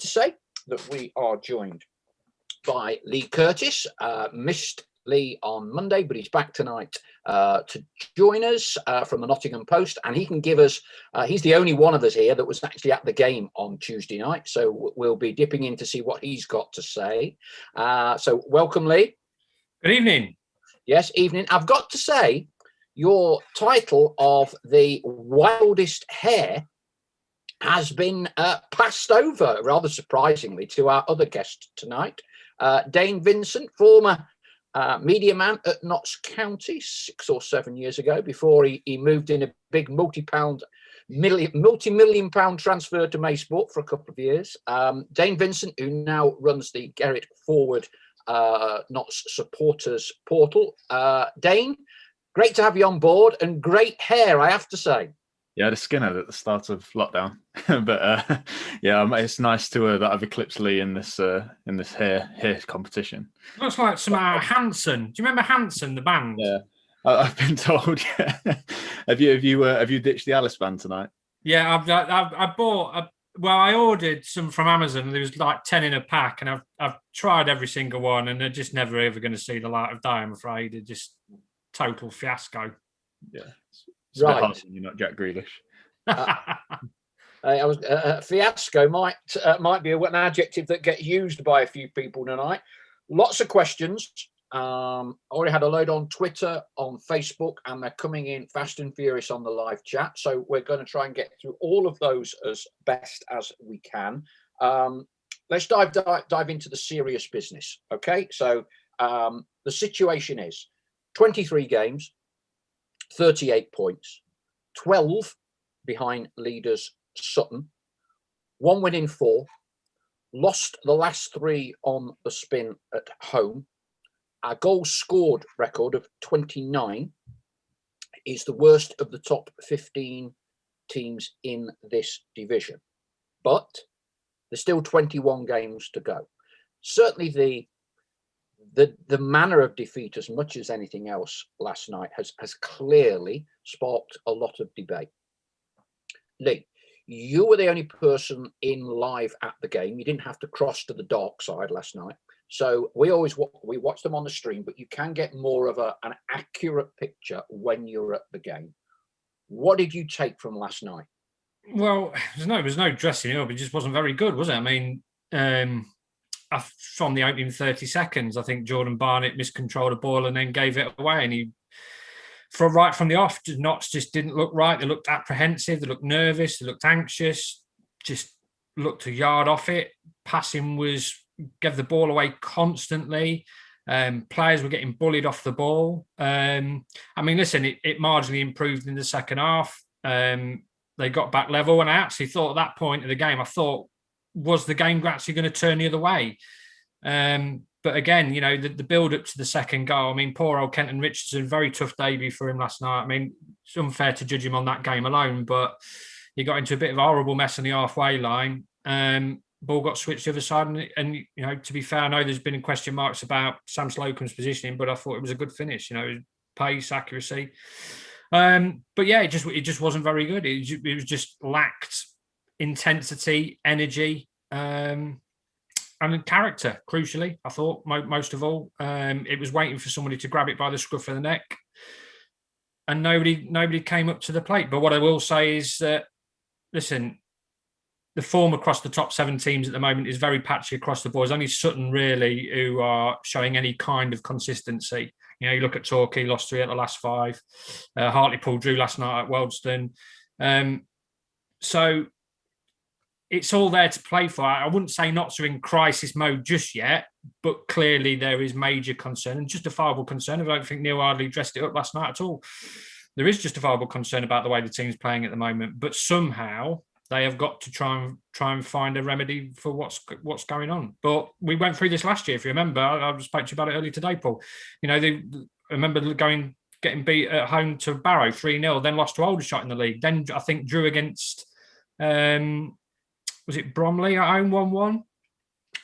to say that we are joined by Leigh Curtis. Missed Leigh on Monday, but he's back tonight to join us from the Nottingham Post, and he can give us, he's the only one of us here that was actually at the game on Tuesday night, so we'll be dipping in to see what he's got to say. So welcome, Leigh. Good evening. Yes, evening. I've got to say, your title of the wildest hair has been passed over, rather surprisingly, to our other guest tonight, Dane Vincent, former media man at Notts County 6 or 7 years ago, before he moved in a big multi-million pound transfer to Maysport for a couple of years. Dane Vincent, who now runs the Gerrit Forward Notts supporters portal. Dane, great to have you on board, and great hair, I have to say. Yeah, the skinhead at the start of lockdown, but yeah, it's nice to that I've eclipsed Leigh in this hair competition. Looks like somehow Hanson. Do you remember Hanson, the band? Yeah, I've been told. Yeah. Have you ditched the Alice band tonight? Yeah, I bought. I ordered some from Amazon, and there was like 10 in a pack, and I've tried every single one, and they're just never ever going to see the light of day, I'm afraid. They're just total fiasco. Yeah. It's right. A bit hard when you're not Jack Grealish. Fiasco might be an adjective that gets used by a few people tonight. Lots of questions. Already had a load on Twitter, on Facebook, and they're coming in fast and furious on the live chat. So we're going to try and get through all of those as best as we can. Let's dive into the serious business. Okay, so the situation is 23 games. 38 points, 12 behind leaders Sutton, 1 win in 4, lost the last 3 on the spin at home. Our goals scored record of 29 is the worst of the top 15 teams in this division. But there's still 21 games to go. Certainly the manner of defeat, as much as anything else last night, has clearly sparked a lot of debate. Leigh, you were the only person in live at the game. You didn't have to cross to the dark side last night. So we watch them on the stream, but you can get more of an accurate picture when you're at the game. What did you take from last night? Well, there was no dressing up. It just wasn't very good, was it? I mean, from the opening 30 seconds, I think Jordan Barnett miscontrolled a ball and then gave it away. And right from the off, Notts just didn't look right. They looked apprehensive. They looked nervous. They looked anxious. Just looked a yard off it. Passing gave the ball away constantly. Players were getting bullied off the ball. I mean, listen, it marginally improved in the second half. They got back level, and I actually thought at that point of the game, was the game actually going to turn the other way? But again, the build up to the second goal. I mean, poor old Kenton Richardson, very tough debut for him last night. I mean, it's unfair to judge him on that game alone, but he got into a bit of a horrible mess on the halfway line. Ball got switched to the other side, and to be fair, I know there's been question marks about Sam Slocum's positioning, but I thought it was a good finish. Pace, accuracy. But yeah, it just wasn't very good. It was just lacked intensity, energy, and character, crucially, I thought, most of all. It was waiting for somebody to grab it by the scruff of the neck, and nobody came up to the plate. But what I will say is that, listen, the form across the top 7 teams at the moment is very patchy across the board. There's only Sutton, really, who are showing any kind of consistency. You look at Torquay, lost 3 at the last 5. Hartlepool drew last night at Wealdstone. So it's all there to play for. I wouldn't say Notts are in crisis mode just yet, but clearly there is major concern and justifiable concern. I don't think Neil Ardley dressed it up last night at all. There is justifiable concern about the way the team's playing at the moment, but somehow they have got to try and find a remedy for what's going on. But we went through this last year, if you remember. I spoke to you about it earlier today, Paul. I remember getting beat at home to Barrow 3-0, then lost to Aldershot in the league. Then I think drew against was it Bromley at home 1-1,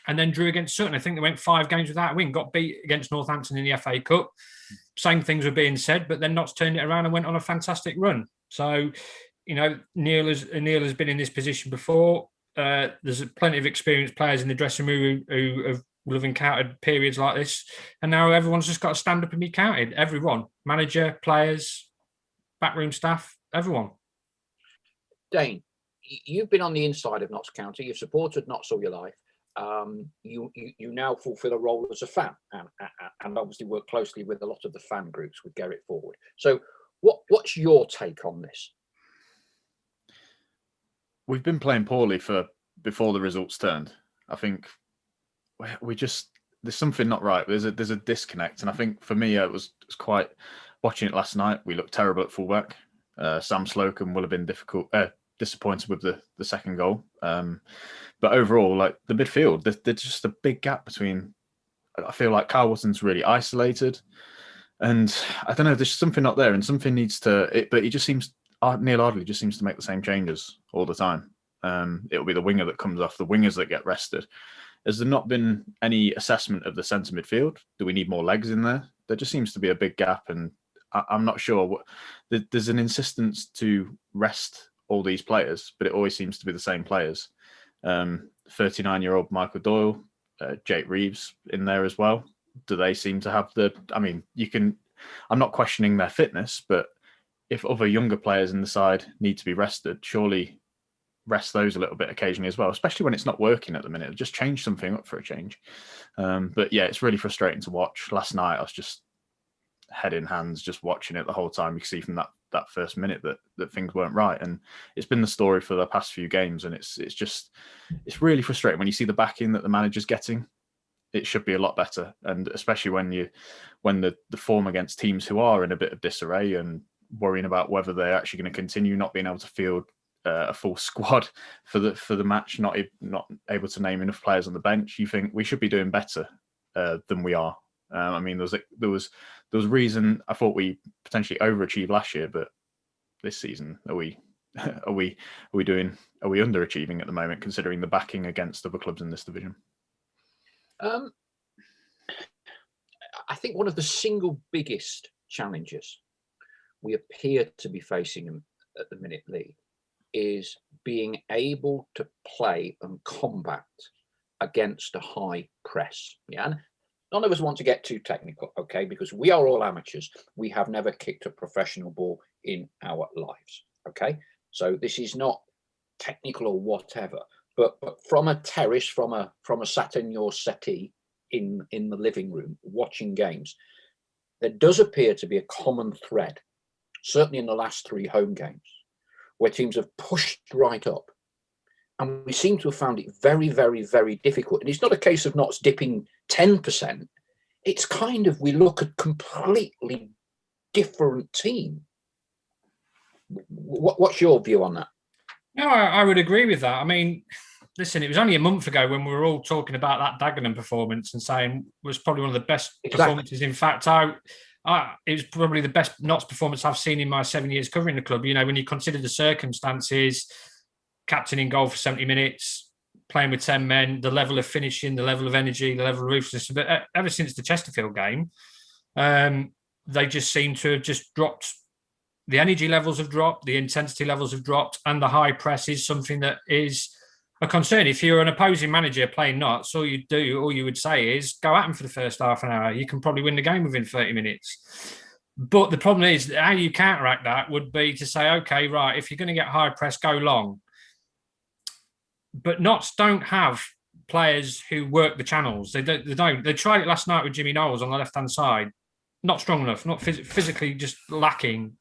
and then drew against Sutton. I think they went 5 games without a win. Got beat against Northampton in the FA Cup. Same things were being said, but then Notts turned it around and went on a fantastic run. So, Neil has been in this position before. There's plenty of experienced players in the dressing room who will have encountered periods like this, and now everyone's just got to stand up and be counted. Everyone, manager, players, backroom staff, everyone. Dane, you've been on the inside of Notts County. You've supported Notts all your life. You now fulfil a role as a fan, and obviously work closely with a lot of the fan groups with Gerrit Forward. So, what's your take on this? We've been playing poorly before the results turned. I think there's something not right. There's a disconnect, and I think for me it was quite watching it last night. We looked terrible at fullback. Sam Slocum will have been disappointed with the second goal. But overall, like the midfield, there's just a big gap between. I feel like Kyle Watson's really isolated, and I don't know. There's something not there, and something needs to. But he just seems. Neil Ardley just seems to make the same changes all the time. It'll be the winger that comes off, the wingers that get rested. Has there not been any assessment of the centre midfield? Do we need more legs in there? There just seems to be a big gap, and I'm not sure. There's an insistence to rest all these players, but it always seems to be the same players. 39-year-old Michael Doyle, Jake Reeves in there as well. Do they seem to have I'm not questioning their fitness, but if other younger players in the side need to be rested, surely rest those a little bit occasionally as well, especially when it's not working at the minute. Just change something up for a change. But yeah, it's really frustrating to watch. Last night, I was just head in hands, just watching it the whole time. You can see from that first minute that things weren't right. And it's been the story for the past few games. And it's really frustrating when you see the backing that the manager's getting. It should be a lot better. And especially when the form against teams who are in a bit of disarray and worrying about whether they're actually going to continue, not being able to field a full squad for the match, not able to name enough players on the bench. You think we should be doing better than we are. There was reason. I thought we potentially overachieved last year, but this season are we underachieving at the moment, considering the backing against other clubs in this division? I think one of the single biggest challenges we appear to be facing at the minute, Leigh, is being able to play and combat against a high press. Yeah, none of us want to get too technical, okay, because we are all amateurs. We have never kicked a professional ball in our lives, okay? So this is not technical or whatever, but from a terrace, from a sat in your settee in the living room watching games, there does appear to be a common thread, certainly in the last 3 home games, where teams have pushed right up. And we seem to have found it very, very, very difficult. And it's not a case of Notts dipping 10%. It's kind of, we look at completely different team. What's your view on that? No, I would agree with that. I mean, listen, it was only a month ago when we were all talking about that Dagenham performance and saying it was probably one of the best performances. In fact, it was probably the best Notts performance I've seen in my 7 years covering the club. You know, when you consider the circumstances, captain in goal for 70 minutes, playing with 10 men, the level of finishing, the level of energy, the level of ruthlessness. But ever since the Chesterfield game, they just seem to have just dropped. The energy levels have dropped, the intensity levels have dropped, and the high press is something that is a concern. If you're an opposing manager playing Notts, all you would say is go at them for the first half an hour. You can probably win the game within 30 minutes. But the problem is, how you counteract that would be to say, okay, right, if you're going to get high press, go long. But Notts don't have players who work the channels. They don't. They tried it last night with Jimmy Knowles on the left-hand side. Not strong enough, not physically, just lacking.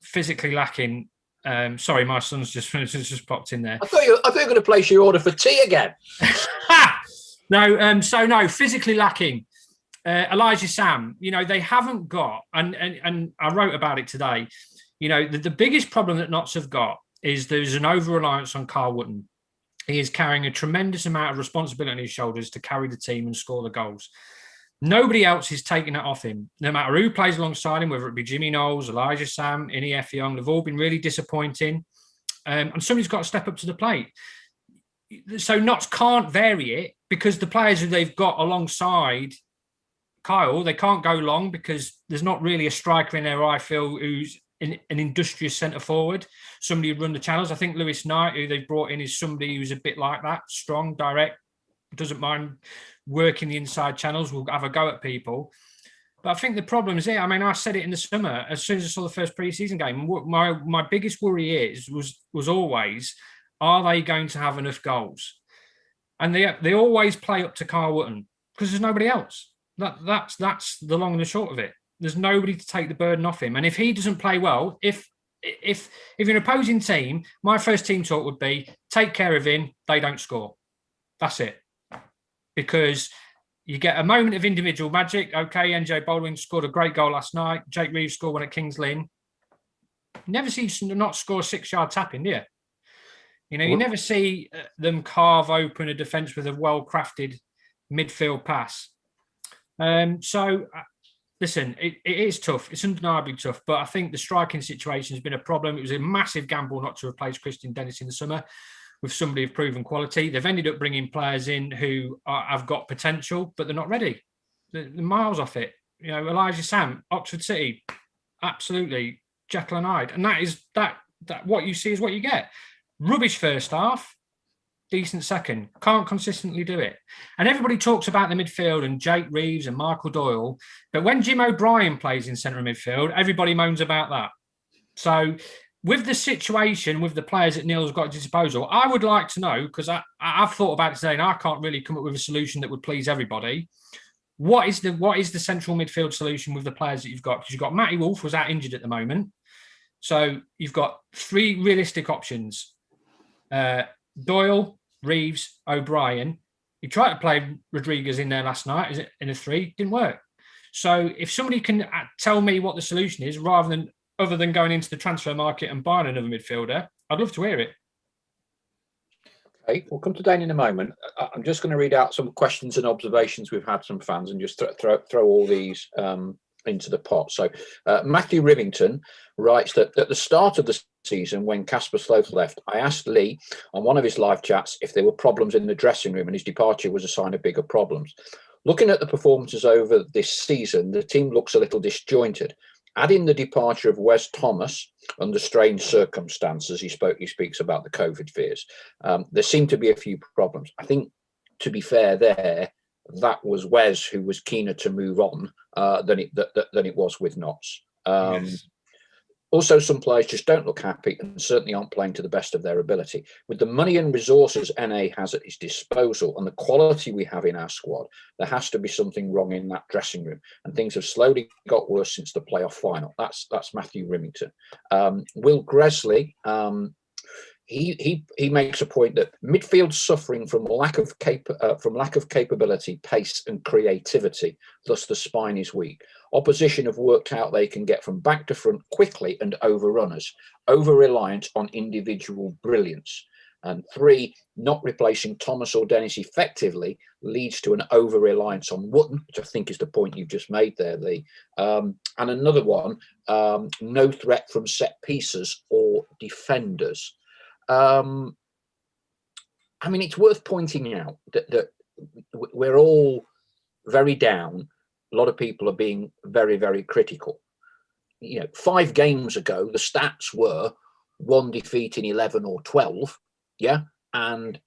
Physically lacking. Sorry, my son's just popped in there. I thought you were going to place your order for tea again. No, physically lacking. Elijah Sam, you know, they haven't got, and I wrote about it today, you know, the biggest problem that Notts have got is there's an over-reliance on Carl Wootton. He is carrying a tremendous amount of responsibility on his shoulders to carry the team and score the goals. Nobody else is taking it off him. No matter who plays alongside him, whether it be Jimmy Knowles, Elijah Sam, Innie Effiong, they've all been really disappointing. And somebody's got to step up to the plate. So Notts can't vary it because the players who they've got alongside Kyle, they can't go long because there's not really a striker in there, I feel, who's an industrious centre forward, somebody who'd run the channels. I think Lewis Knight, who they've brought in, is somebody who's a bit like that, strong, direct, doesn't mind working the inside channels, will have a go at people. But I think the problem is here. I mean, I said it in the summer, as soon as I saw the first pre-season game, my biggest worry was always, are they going to have enough goals? And they always play up to Carl Wootton because there's nobody else. That's the long and the short of it. There's nobody to take the burden off him. And if he doesn't play well, if you're an opposing team, my first team talk would be, take care of him, they don't score. That's it. Because you get a moment of individual magic. Okay, NJ Baldwin scored a great goal last night. Jake Reeves scored one at Kings Lynn. Never see not score a 6-yard tapping, do you? You know, you never see them carve open a defence with a well-crafted midfield pass. Listen, it is tough. It's undeniably tough. But I think the striking situation has been a problem. It was a massive gamble not to replace Christian Dennis in the summer with somebody of proven quality. They've ended up bringing players in who have got potential, but they're not ready. They're miles off it. You know, Elijah Sam, Oxford City, absolutely Jekyll and Hyde. And that is that what you see is what you get. Rubbish first half, decent second. Can't consistently do it. And everybody talks about the midfield and Jake Reeves and Michael Doyle, but when Jim O'Brien plays in centre midfield, everybody moans about that. So with the situation, with the players that Neil's got at his disposal, I would like to know, because I've thought about it today and I can't really come up with a solution that would please everybody. What is the central midfield solution with the players that you've got? Because you've got Matty Wolf, who's out injured at the moment. So you've got 3 realistic options. Doyle, Reeves, O'Brien. He tried to play Rodriguez in there last night in a 3, didn't work. So if somebody can tell me what the solution is, other than going into the transfer market and buying another midfielder, I'd love to hear it. Okay, we'll come to Dane in a moment. I'm just going to read out some questions and observations we've had from fans and just throw all these into the pot. So Matthew Rivington writes that at the start of the season, when Casper Sloth left, I asked Leigh on one of his live chats if there were problems in the dressing room, and his departure was a sign of bigger problems. Looking at the performances over this season, the team looks a little disjointed. Adding the departure of Wes Thomas under strange circumstances, he speaks about the COVID fears. There seem to be a few problems. I think, to be fair, that was Wes who was keener to move on than it was with Notts. Yes. Also, some players just don't look happy and certainly aren't playing to the best of their ability. With the money and resources NA has at its disposal and the quality we have in our squad, there has to be something wrong in that dressing room. And things have slowly got worse since the playoff final. That's Matthew Rimington. Will Gresley, he makes a point that midfield suffering from lack of capability, pace and creativity, thus the spine is weak. Opposition have worked out they can get from back to front quickly and overrun us, over-reliant on individual brilliance. And 3, not replacing Thomas or Dennis effectively leads to an over-reliance on Wootton, which I think is the point you've just made there, Leigh. And another one, no threat from set pieces or defenders. I mean, it's worth pointing out that we're all very down. A lot of people are being very, very critical. You know, 5 games ago, the stats were 1 defeat in 11 or 12, yeah, and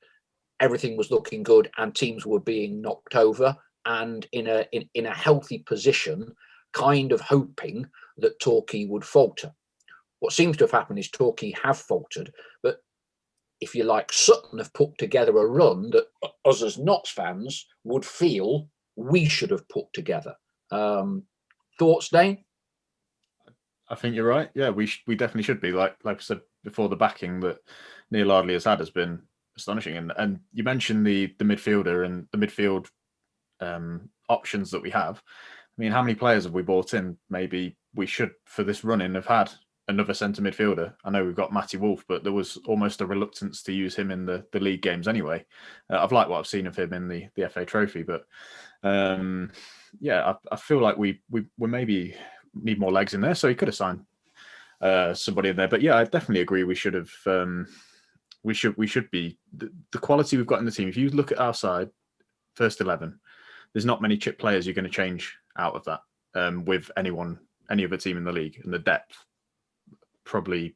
everything was looking good, and teams were being knocked over, and in a healthy position, kind of hoping that Torquay would falter. What seems to have happened is Torquay have faltered, but if you like, Sutton have put together a run that us as Notts fans would feel we should have put together. Thoughts, Dane? I think you're right. Yeah, we definitely should be. Like I said before, the backing that Neil Ardley has had has been astonishing. And you mentioned the midfielder and the midfield options that we have. I mean, how many players have we brought in? Maybe we should, for this run-in, have had another centre midfielder. I know we've got Matty Wolf, but there was almost a reluctance to use him in the league games anyway. I've liked what I've seen of him in the FA Trophy, but yeah, I feel like we maybe need more legs in there. So he could have signed somebody in there. But yeah, I definitely agree. We should have. We should be the quality we've got in the team. If you look at our side, first 11, there's not many chip players you're going to change out of that with any other team in the league, and the depth probably.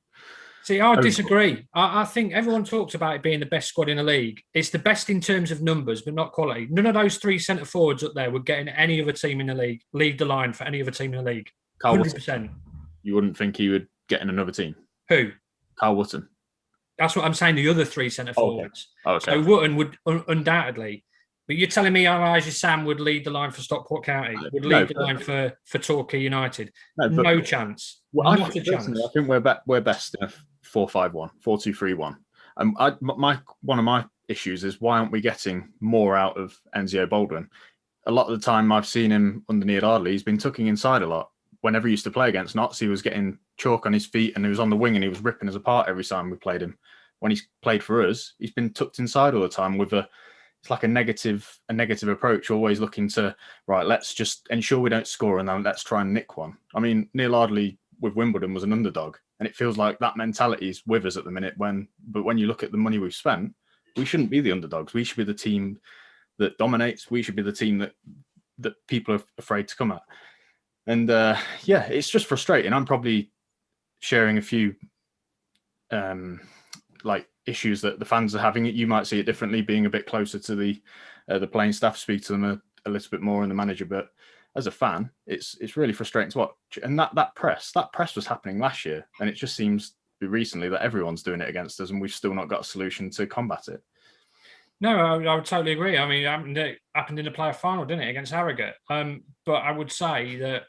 See, I disagree. I think everyone talks about it being the best squad in the league. It's the best in terms of numbers, but not quality. None of those three centre forwards up there would get in any other team in the league, lead the line for any other team in the league. 100%. You wouldn't think he would get in another team? Who? Carl Wootton. That's what I'm saying, the other three centre forwards. Okay. So Wootton would undoubtedly. But you're telling me Elijah Sam would lead the line for Stockport County, would lead the line for Torquay United? No chance. Well, not a chance. I think we're best in a 4-5-1, 4-2-3-1. One of my issues is why aren't we getting more out of Enzio Baldwin? A lot of the time I've seen him under Neil Ardley, he's been tucking inside a lot. Whenever he used to play against Notts, he was getting chalk on his feet and he was on the wing and he was ripping us apart every time we played him. When he's played for us, he's been tucked inside all the time with it's like a negative approach, always looking to, right, let's just ensure we don't score and then let's try and nick one. I mean, Neil Ardley with Wimbledon was an underdog, and it feels like that mentality is with us at the minute. But when you look at the money we've spent, we shouldn't be the underdogs. We should be the team that dominates. We should be the team that people are afraid to come at. And it's just frustrating. I'm probably sharing a few issues that the fans are having. You might see it differently, being a bit closer to the playing staff, speak to them a little bit more, and the manager. But as a fan, it's really frustrating to watch. And that press was happening last year, and it just seems recently that everyone's doing it against us, and we've still not got a solution to combat it. No, I would totally agree. I mean, it happened in the playoff final, didn't it, against Harrogate? But I would say that,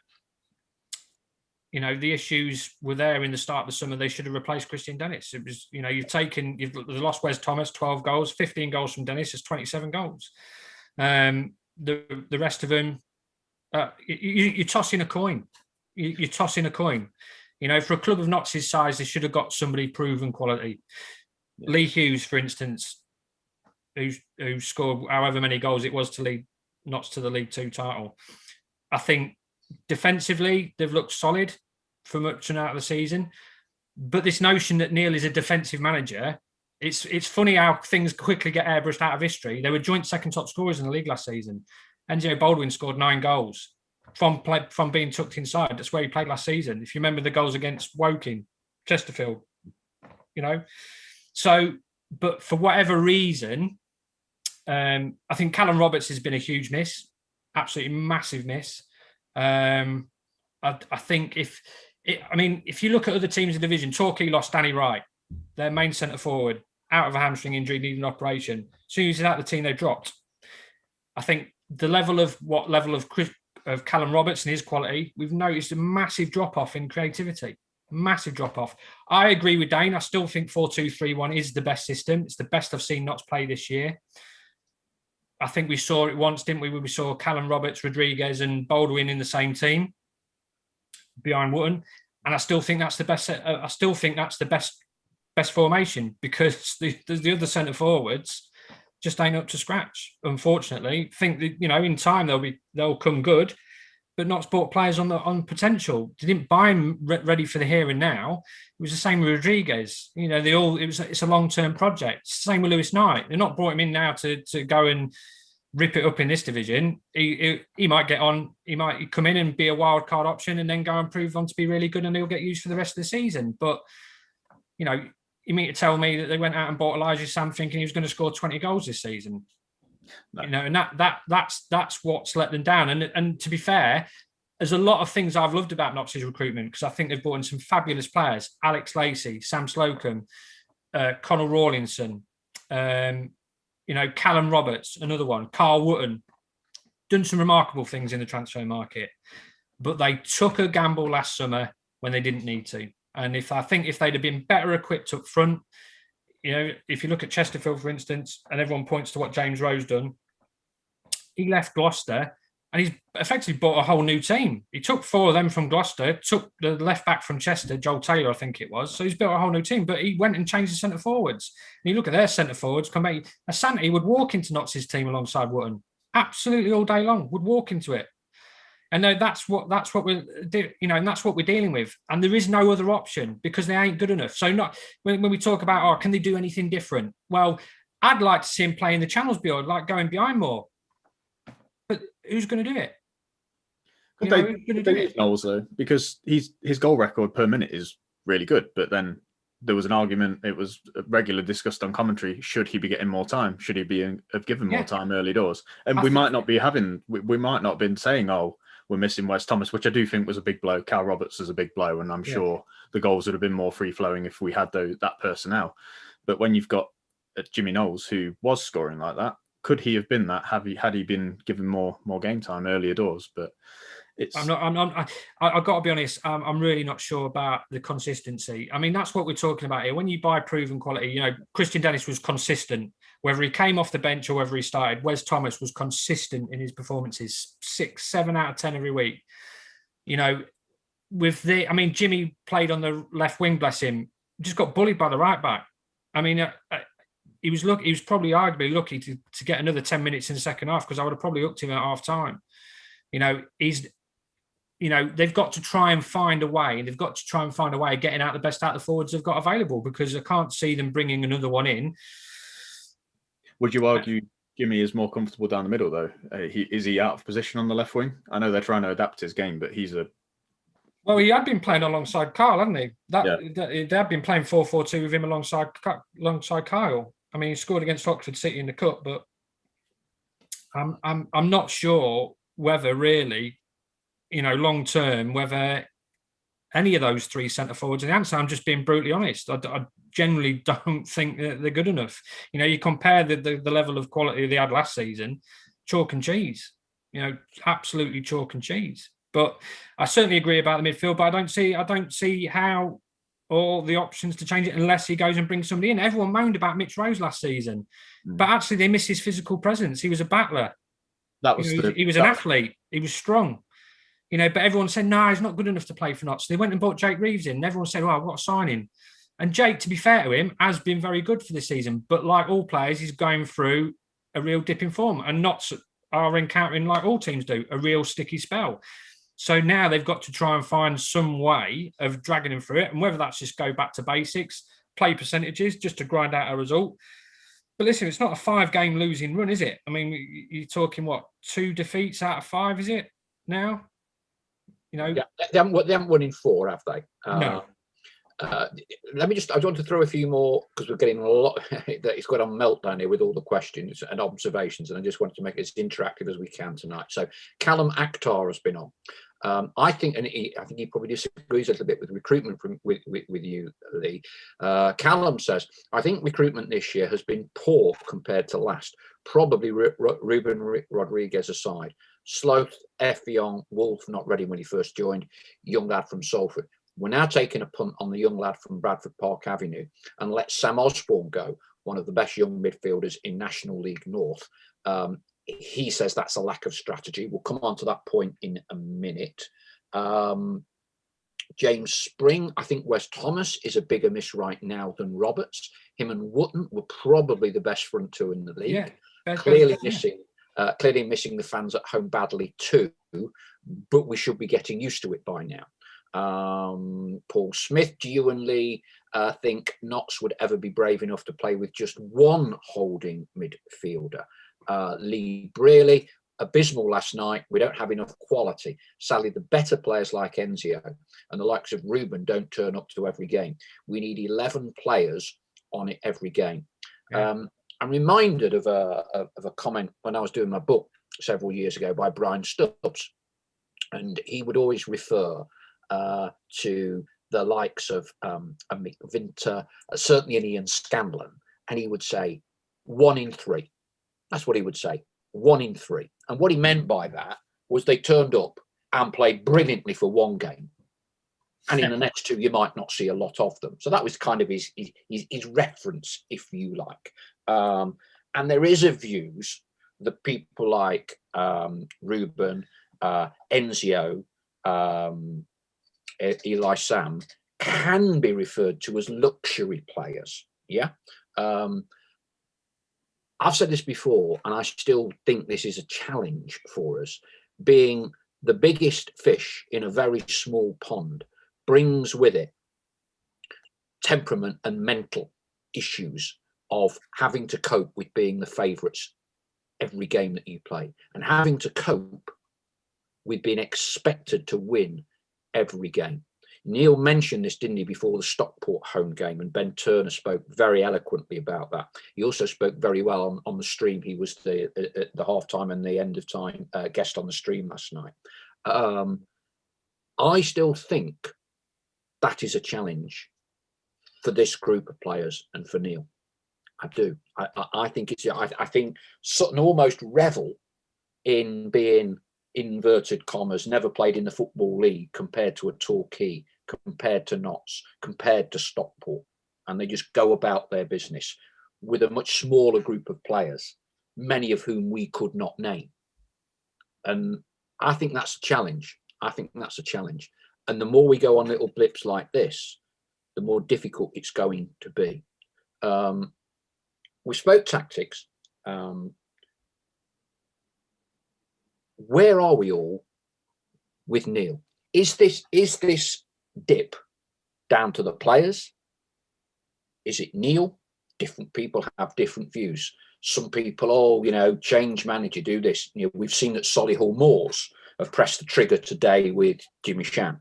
the issues were there in the start of the summer. They should have replaced Christian Dennis. It was, you've lost Wes Thomas, 12 goals, 15 goals from Dennis, is 27 goals. The rest of them, you're tossing a coin. You're tossing a coin. For a club of Notts' size, they should have got somebody proven quality. Yeah. Lee Hughes, for instance, who scored however many goals it was to lead Notts to the League Two title. I think defensively, they've looked solid for much and out of the season. But this notion that Neil is a defensive manager, it's funny how things quickly get airbrushed out of history. They were joint second top scorers in the league last season. Enzio Baldwin scored 9 goals from being tucked inside. That's where he played last season. If you remember the goals against Woking, Chesterfield, So, but for whatever reason, I think Callum Roberts has been a huge miss, absolutely massive miss. I think if you look at other teams in the division, Torquay lost Danny Wright, their main centre forward, out of a hamstring injury, needing an operation. As soon as he's out of the team, they dropped. I think the level of Callum Roberts and his quality, we've noticed a massive drop-off in creativity. Massive drop-off. I agree with Dane. I still think 4-2-3-1 is the best system. It's the best I've seen Notts play this year. I think we saw it once, didn't we? We saw Callum Roberts, Rodriguez and Baldwin in the same team behind Wootton. And I still think that's the best. I still think that's the best formation, because the other centre forwards just ain't up to scratch. Unfortunately, I think that, in time they'll come good, but Notts bought players on potential. They didn't buy them ready for the here and now. It was the same with Rodriguez. It's a long-term project. It's the same with Lewis Knight. They're not brought him in now to go and rip it up in this division. He might get on. He might come in and be a wild card option, and then go and prove on to be really good, and he'll get used for the rest of the season. But you mean to tell me that they went out and bought Elijah Sam thinking he was going to score 20 goals this season? No. And that's what's let them down. And to be fair, there's a lot of things I've loved about Notts' recruitment, because I think they've brought in some fabulous players: Alex Lacey, Sam Slocum, Conor Rawlinson, Callum Roberts, another one, Carl Wootton. Done some remarkable things in the transfer market, but they took a gamble last summer when they didn't need to. And if they'd have been better equipped up front, if you look at Chesterfield, for instance, and everyone points to what James Rowe's done, he left Gloucester and he's effectively bought a whole new team. He took 4 of them from Gloucester, took the left back from Chester, Joel Taylor, I think it was. So he's built a whole new team, but he went and changed the centre forwards. And you look at their centre forwards, Asante would walk into Notts' team alongside Wootton, absolutely all day long, would walk into it. And that's what we're, and that's what we're dealing with. And there is no other option, because they ain't good enough. So when we talk about, can they do anything different? Well, I'd like to see him play in the channels beyond, like going behind more. But who's going to do it? Could they use Knowles though? Because his goal record per minute is really good. But then there was an argument, it was regularly discussed on commentary, should he be getting more time? Should he be have given more time early doors? And we might not have been saying, oh, we're missing Wes Thomas, which I do think was a big blow. Cal Roberts is a big blow, and I'm sure the goals would have been more free-flowing if we had that personnel. But when you've got Jimmy Knowles, who was scoring like that, could he have been that had he been given more game time earlier doors? But I've got to be honest. I'm really not sure about the consistency. I mean, that's what we're talking about here. When you buy proven quality, you know, Christian Dennis was consistent, whether he came off the bench or whether he started. Wes Thomas was consistent in his performances, 6, 7 out of 10 every week. You know, Jimmy played on the left wing, bless him, just got bullied by the right back. I mean, he was probably arguably lucky to get another 10 minutes in the second half, because I would have probably hooked him at half time. You know, they've got to try and find a way, and they've got to try and find a way of getting out the best out of the forwards they've got available, because I can't see them bringing another one in. Would you argue Jimmy is more comfortable down the middle, though? Is he out of position on the left wing? I know they're trying to adapt his game, but Well, he had been playing alongside Kyle, hadn't he? They had been playing 4-4-2 with him alongside Kyle. I mean, he scored against Oxford City in the cup, but I'm not sure whether really, you know, long term, whether any of those three centre forwards. And the answer, I'm just being brutally honest, I generally don't think that they're good enough. You know, you compare the level of quality they had last season, chalk and cheese. You know, absolutely chalk and cheese. But I certainly agree about the midfield. But I don't see how all the options to change it unless he goes and brings somebody in. Everyone moaned about Mitch Rose last season, but actually they miss his physical presence. He was a battler. He was an athlete. He was strong. You know, but everyone said, no, he's not good enough to play for Notts. So they went and bought Jake Reeves in. And everyone said, oh, what a signing. And Jake, to be fair to him, has been very good for this season. But like all players, he's going through a real dip in form. And Notts are encountering, like all teams do, a real sticky spell. So now they've got to try and find some way of dragging him through it. And whether that's just go back to basics, play percentages, just to grind out a result. But listen, it's not a 5-game losing run, is it? I mean, you're talking, 2 defeats out of 5, is it now? You know, they haven't won in 4, have they? No. I want to throw a few more, because we're getting a lot that it's got on meltdown here with all the questions and observations, and I just wanted to make it as interactive as we can tonight. So Callum Akhtar has been on. I think he probably disagrees a little bit with recruitment with you, Leigh. Callum says, I think recruitment this year has been poor compared to last, probably Ruben Rodriguez aside. Sloth, Effiong, Wolf not ready when he first joined, young lad from Salford. We're now taking a punt on the young lad from Bradford Park Avenue and let Sam Osborne go, one of the best young midfielders in National League North. He says that's a lack of strategy. We'll come on to that point in a minute. James Spring, I think Wes Thomas is a bigger miss right now than Roberts. Him and Wootton were probably the best front two in the league. Yeah, clearly missing the fans at home badly too, but we should be getting used to it by now. Paul Smith, do you and Leigh think Notts would ever be brave enough to play with just one holding midfielder? Lee Brearley, abysmal last night. We don't have enough quality. Sadly, the better players like Enzio and the likes of Ruben don't turn up to every game. We need 11 players on it every game. Yeah. I'm reminded of a comment when I was doing my book several years ago by Brian Stubbs, and he would always refer to the likes of Mick Vinter, certainly an Ian Scanlon, and he would say 1 in 3. That's what he would say, 1 in 3. And what he meant by that was they turned up and played brilliantly for one game, and in the next 2 you might not see a lot of them. So that was kind of his reference, if you like. And there is a views that people like Ruben, Enzio, Eli Sam can be referred to as luxury players. Yeah. I've said this before, and I still think this is a challenge for us. Being the biggest fish in a very small pond brings with it temperament and mental issues of having to cope with being the favourites every game that you play, and having to cope with being expected to win every game. Neil mentioned this, didn't he, before the Stockport home game, and Ben Turner spoke very eloquently about that. He also spoke very well on the stream. He was the halftime and the end of time guest on the stream last night. I still think that is a challenge for this group of players and for Neil. I do. I think it's. I think Sutton almost revel in being, inverted commas, never played in the Football League compared to a Torquay, compared to Notts, compared to Stockport, and they just go about their business with a much smaller group of players, many of whom we could not name. And I think that's a challenge. And the more we go on little blips like this, the more difficult it's going to be. We spoke tactics. Where are we all with Neil? Is this dip down to the players? Is it Neil? Different people have different views. Some people, change manager, do this. We've seen that Solihull Moors have pressed the trigger today with Jimmy Shan.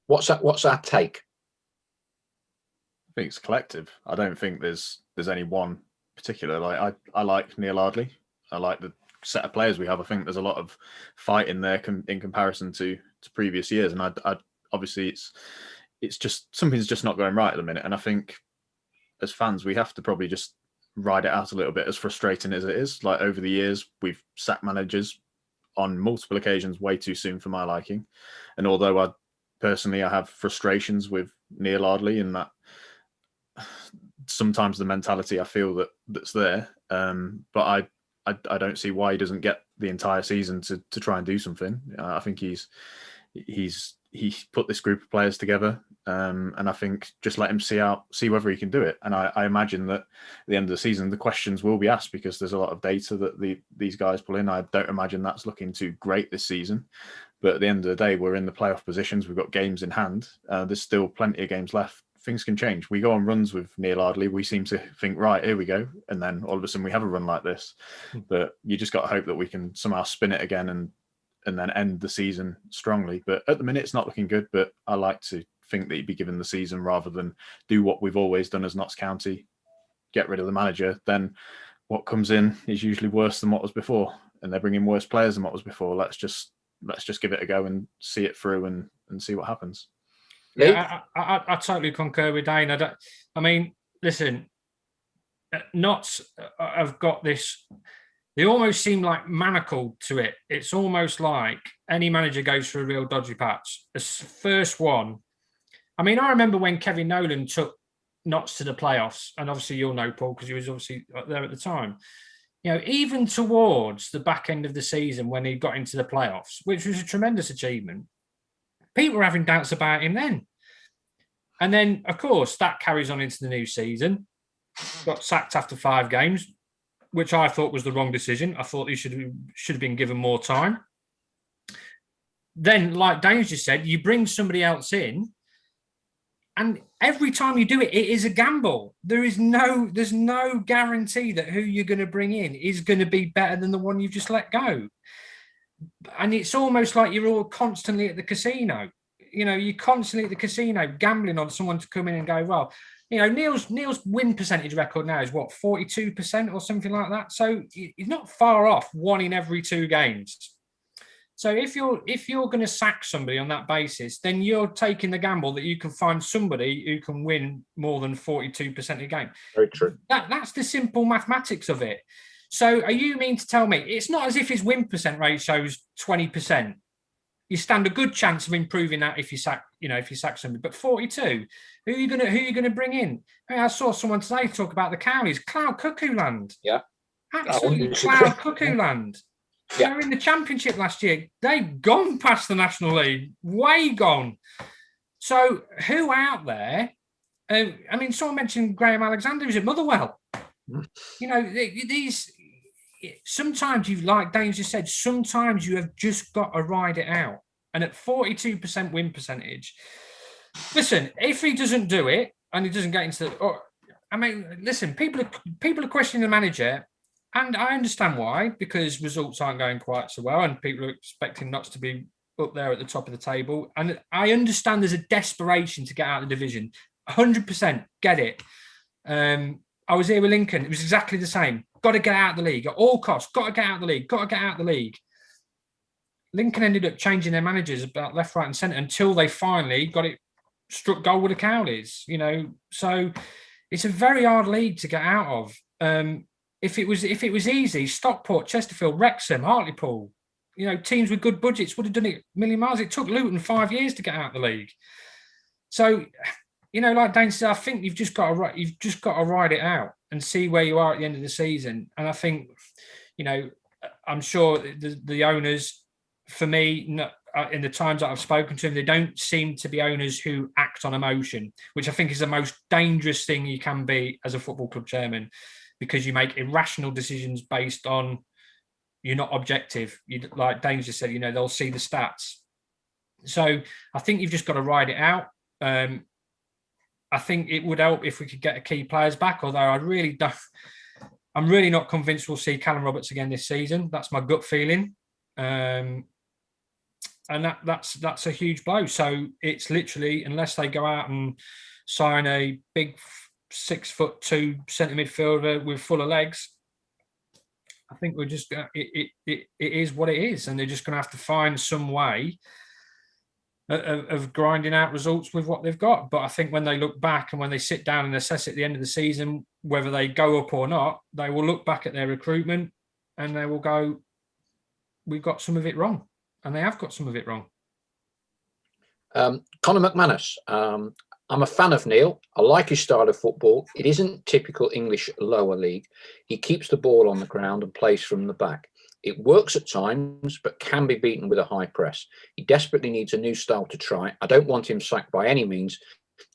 What's our take? I think it's collective. I don't think there's any one particular. Like I like Neil Ardley. I like the set of players we have. I think there's a lot of fight in there in comparison to previous years, and I obviously it's just something's just not going right at the minute. And I think as fans we have to probably just ride it out a little bit, as frustrating as it is. Like over the years we've sacked managers on multiple occasions way too soon for my liking, and although I have frustrations with Neil Ardley in that sometimes the mentality I feel that's there, but I don't see why he doesn't get the entire season to try and do something. I think he's put this group of players together, and I think just let him see whether he can do it. And I imagine that at the end of the season, the questions will be asked because there's a lot of data that these guys pull in. I don't imagine that's looking too great this season, but at the end of the day, we're in the playoff positions. We've got games in hand. There's still plenty of games left. Things can change. We go on runs with Neil Ardley. We seem to think, right, here we go. And then all of a sudden we have a run like this. But you just got to hope that we can somehow spin it again and then end the season strongly. But at the minute, it's not looking good. But I like to think that he'd be given the season rather than do what we've always done as Notts County, get rid of the manager. Then what comes in is usually worse than what was before. And they're bringing worse players than what was before. Let's just give it a go and see it through and see what happens. Yeah, I totally concur with Dane. Listen, Notts have got this. They almost seem like manacled to it. It's almost like any manager goes through a real dodgy patch. The first one. I remember when Kevin Nolan took Notts to the playoffs, and obviously you'll know, Paul, because he was obviously there at the time. Even towards the back end of the season when he got into the playoffs, which was a tremendous achievement, people were having doubts about him then. And then, of course, that carries on into the new season. Got sacked after 5 games, which I thought was the wrong decision. I thought he should have been given more time. Then, like Dane just said, you bring somebody else in, and every time you do it, it is a gamble. There's no guarantee that who you're going to bring in is going to be better than the one you've just let go. And it's almost like you're all constantly at the casino. You're constantly at the casino gambling on someone to come in and go, well, Neil's win percentage record now is what, 42% or something like that. So he's not far off one in every 2 games. So if you're going to sack somebody on that basis, then you're taking the gamble that you can find somebody who can win more than 42% of the game. Very true. That's the simple mathematics of it. So are you mean to tell me it's not as if his win percent rate shows 20%? You stand a good chance of improving that if you sack somebody. But 42, who are you gonna bring in? I saw someone today talk about the Cowleys, cloud cuckoo land. Yeah, absolutely cloud cuckoo land. Yeah. They were in the Championship last year. They've gone past the National League, way gone. So who out there? Someone mentioned Graham Alexander who's at Motherwell. These. Sometimes like Dane just said, sometimes you have just got to ride it out. And at 42% win percentage, listen, if he doesn't do it and he doesn't get into listen, people are questioning the manager, and I understand why, because results aren't going quite so well and people are expecting Notts to be up there at the top of the table. And I understand there's a desperation to get out of the division. 100% get it. I was here with Lincoln. It was exactly the same. Got to get out of the league at all costs. Got to get out of the league. Got to get out of the league. Lincoln ended up changing their managers about left, right, and centre until they finally got it struck gold with the Cowleys. So it's a very hard league to get out of. If it was easy, Stockport, Chesterfield, Wrexham, Hartlepool, teams with good budgets would have done it a million miles. It took Luton 5 years to get out of the league. So, like Dane said, I think you've just got to ride it out and see where you are at the end of the season. And I think, I'm sure the owners, for me, in the times that I've spoken to them, they don't seem to be owners who act on emotion, which I think is the most dangerous thing you can be as a football club chairman, because you make irrational decisions based on you're not objective. Like Dane just said, they'll see the stats. So I think you've just got to ride it out. I think it would help if we could get a key players back, although I'm really not convinced we'll see Callum Roberts again this season. That's my gut feeling. And that's a huge blow. So it's literally, unless they go out and sign a big 6'2" centre midfielder with full of legs, I think we're just it is what it is, and they're just going to have to find some way of grinding out results with what they've got. But I think when they look back and when they sit down and assess at the end of the season whether they go up or not, they will look back at their recruitment and they will go, "We've got some of it wrong," and they have got some of it wrong. Conor McManus. I'm a fan of Neil. I like his style of football. It isn't typical English lower league. He keeps the ball on the ground and plays from the back. It works at times, but can be beaten with a high press. He desperately needs a new style to try. I don't want him sacked by any means.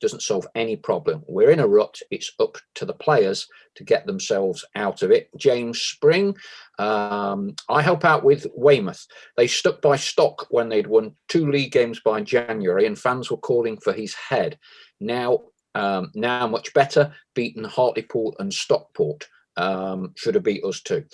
Doesn't solve any problem. We're in a rut. It's up to the players to get themselves out of it. James Spring. I help out with Weymouth. They stuck by Stock when they'd won 2 league games by January, and fans were calling for his head. Now much better. Beaten Hartlepool and Stockport. Should have beat us too.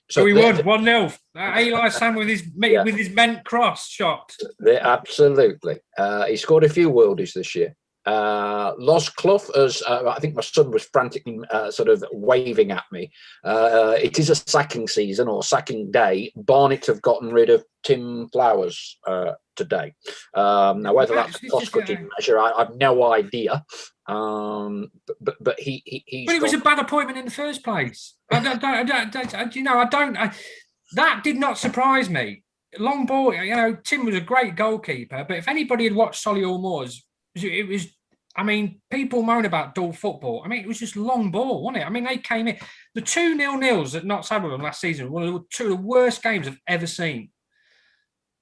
So we won 1-0. Eli Sam with his bent cross shot. Absolutely. He scored a few worldies this year. Los Clough, as I think my son was frantically sort of waving at me. It is a sacking season or sacking day. Barnet have gotten rid of Tim Flowers today. Now, whether that's a cost-cutting measure, I have no idea. But it was a bad appointment in the first place. That did not surprise me. Long ball, Tim was a great goalkeeper, but if anybody had watched Solihull Moors, it was, people moan about dull football. It was just long ball, wasn't it? They came in. The 2 0-0s that Notts had with them last season were 2 of the worst games I've ever seen.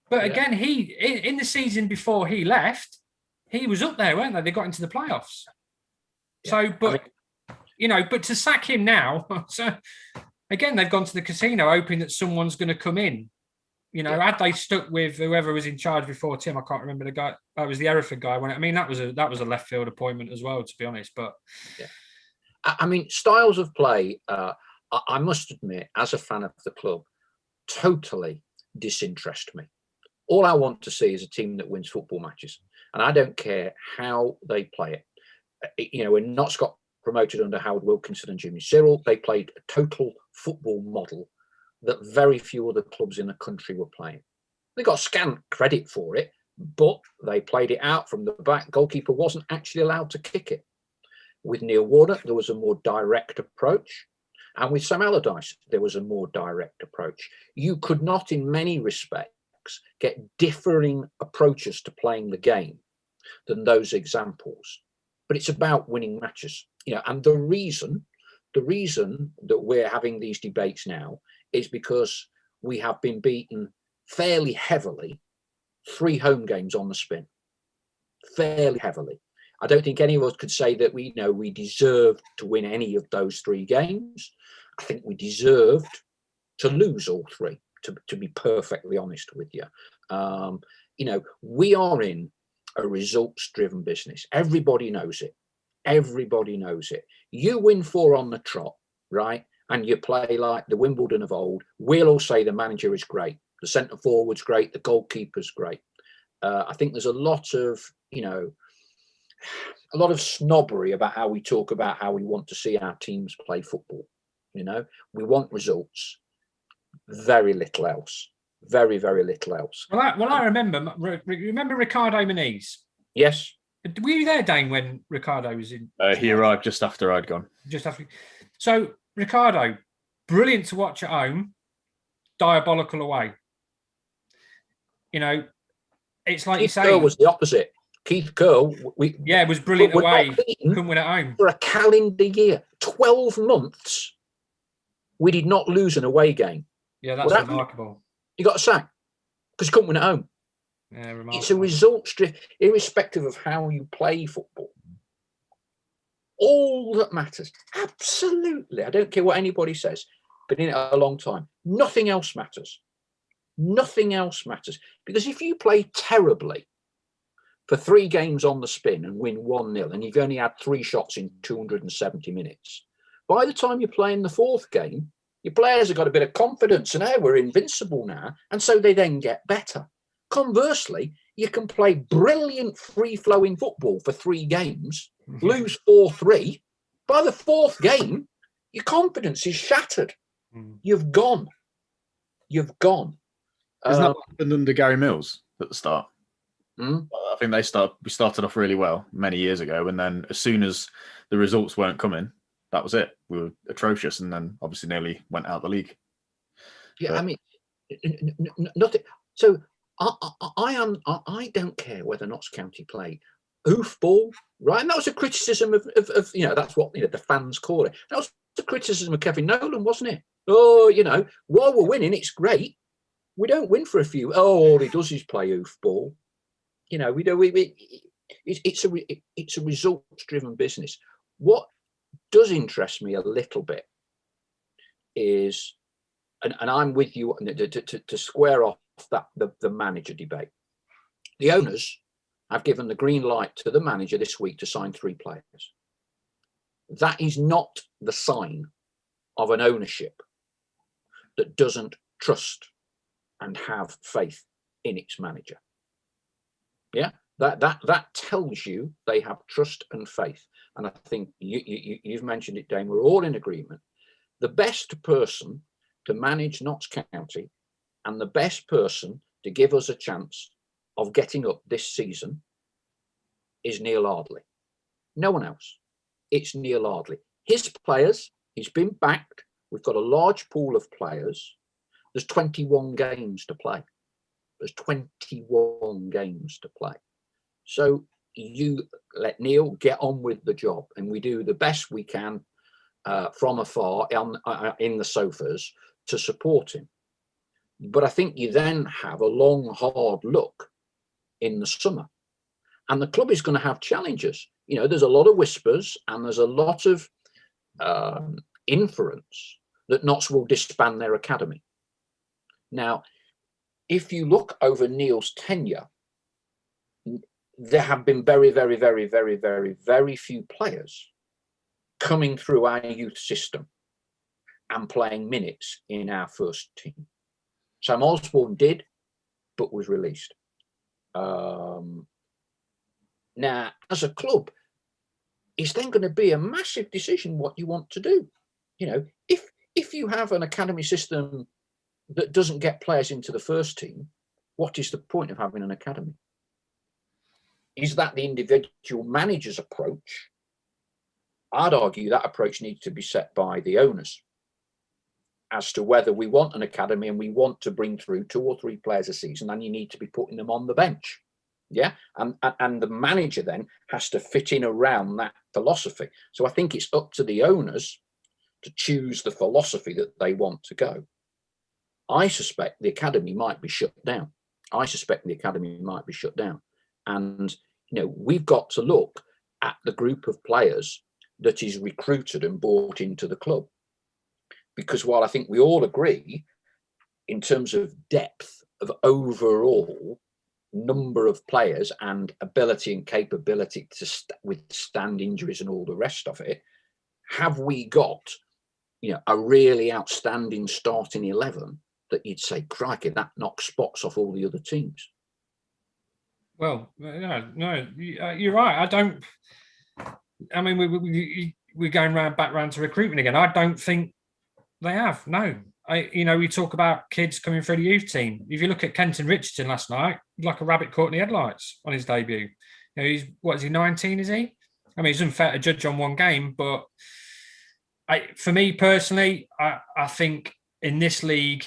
But again, in the season before he left, he was up there, weren't they? They got into the playoffs. So, but to sack him now, so again, they've gone to the casino hoping that someone's going to come in. Had they stuck with whoever was in charge before Tim, I can't remember the guy. That was the Hereford guy. That was a left field appointment as well, to be honest. But styles of play. I must admit, as a fan of the club, totally disinterest me. All I want to see is a team that wins football matches, and I don't care how they play it. When Notts got promoted under Howard Wilkinson and Jimmy Cyril, they played a total football model that very few other clubs in the country were playing. They got scant credit for it, but they played it out from the back. Goalkeeper wasn't actually allowed to kick it. With Neil Warnock, there was a more direct approach. And with Sam Allardyce, there was a more direct approach. You could not, in many respects, get differing approaches to playing the game than those examples. But it's about winning matches. And the reason that we're having these debates now is because we have been beaten fairly heavily 3 home games on the spin. Fairly heavily. I don't think any of us could say that we deserved to win any of those 3 games. I think we deserved to lose all 3, to be perfectly honest with you. We are in a results-driven business. Everybody knows it. Everybody knows it. You win 4 on the trot, right? And you play like the Wimbledon of old. We'll all say the manager is great. The centre forward's great. The goalkeeper's great. I think there's a lot of, a lot of snobbery about how we talk about how we want to see our teams play football. We want results. Very little else. Very, very little else. Well, I remember Ricardo Muniz? Yes. Were you there, Dane, when Ricardo was in? He arrived just after I'd gone. Just after. So, Ricardo, brilliant to watch at home, diabolical away. It's like Keith you say. Curl was the opposite. Keith Curl, was brilliant away. Couldn't win at home. For a calendar year, 12 months, we did not lose an away game. Yeah, that's remarkable. You got a sack because you couldn't win at home. Yeah, remarkable. It's a results drift, irrespective of how you play football. All that matters, absolutely. I don't care what anybody says. Been in it a long time. Nothing else matters. Nothing else matters. Because if you play terribly for 3 games on the spin and win 1-0, and you've only had 3 shots in 270 minutes, by the time you're playing the 4th game, your players have got a bit of confidence and, hey, we're invincible now. And so they then get better. Conversely, you can play brilliant free-flowing football for 3 games, lose 4-3. By the 4th game, your confidence is shattered. You've gone. You've gone. Isn't that what happened under Gary Mills at the start? I think we started off really well many years ago, and then as soon as the results weren't coming, that was it. We were atrocious, and then obviously nearly went out of the league. Yeah, but, I mean, nothing. So I don't care whether Notts County play hoofball, right? And that was a criticism of that's what the fans call it. That was the criticism of Kevin Nolan, wasn't it? Oh, while we're winning, it's great. We don't win for a few. Oh, all he does is play hoofball. It's a results-driven business. What does interest me a little bit is, and I'm with you to square off that the manager debate. The owners have given the green light to the manager this week to sign 3 players. That is not the sign of an ownership that doesn't trust and have faith in its manager. Yeah, that tells you they have trust and faith. And I think you've mentioned it, Dane. We're all in agreement. The best person to manage Notts County and the best person to give us a chance of getting up this season is Neil Ardley. No one else. It's Neil Ardley. His players, he's been backed. We've got a large pool of players. There's 21 games to play. There's 21 games to play. So you let Neil get on with the job, and we do the best we can from afar in the sofas to support him. But I think you then have a long, hard look in the summer, and the club is going to have challenges. There's a lot of whispers and there's a lot of inference that Notts will disband their academy. Now, if you look over Neil's tenure, there have been very, very, very, very, very, very few players coming through our youth system and playing minutes in our first team. Sam Osborne did, but was released. Now, as a club, it's then going to be a massive decision what you want to do. If you have an academy system that doesn't get players into the first team, what is the point of having an academy? Is that the individual manager's approach? I'd argue that approach needs to be set by the owners as to whether we want an academy and we want to bring through 2 or 3 players a season, and you need to be putting them on the bench. Yeah. And the manager then has to fit in around that philosophy. So I think it's up to the owners to choose the philosophy that they want to go. I suspect the academy might be shut down. And, we've got to look at the group of players that is recruited and brought into the club. Because while I think we all agree in terms of depth of overall number of players and ability and capability to withstand injuries and all the rest of it, have we got, a really outstanding starting 11 that you'd say, crikey, that knocks spots off all the other teams? Well, no, you're right. I mean, we're going back round to recruitment again. I don't think they have. No, we talk about kids coming through the youth team. If you look at Kenton Richardson last night, like a rabbit caught in the headlights on his debut. He's, what is he, 19? Is he? I mean, it's unfair to judge on one game, but for me personally, I think in this league,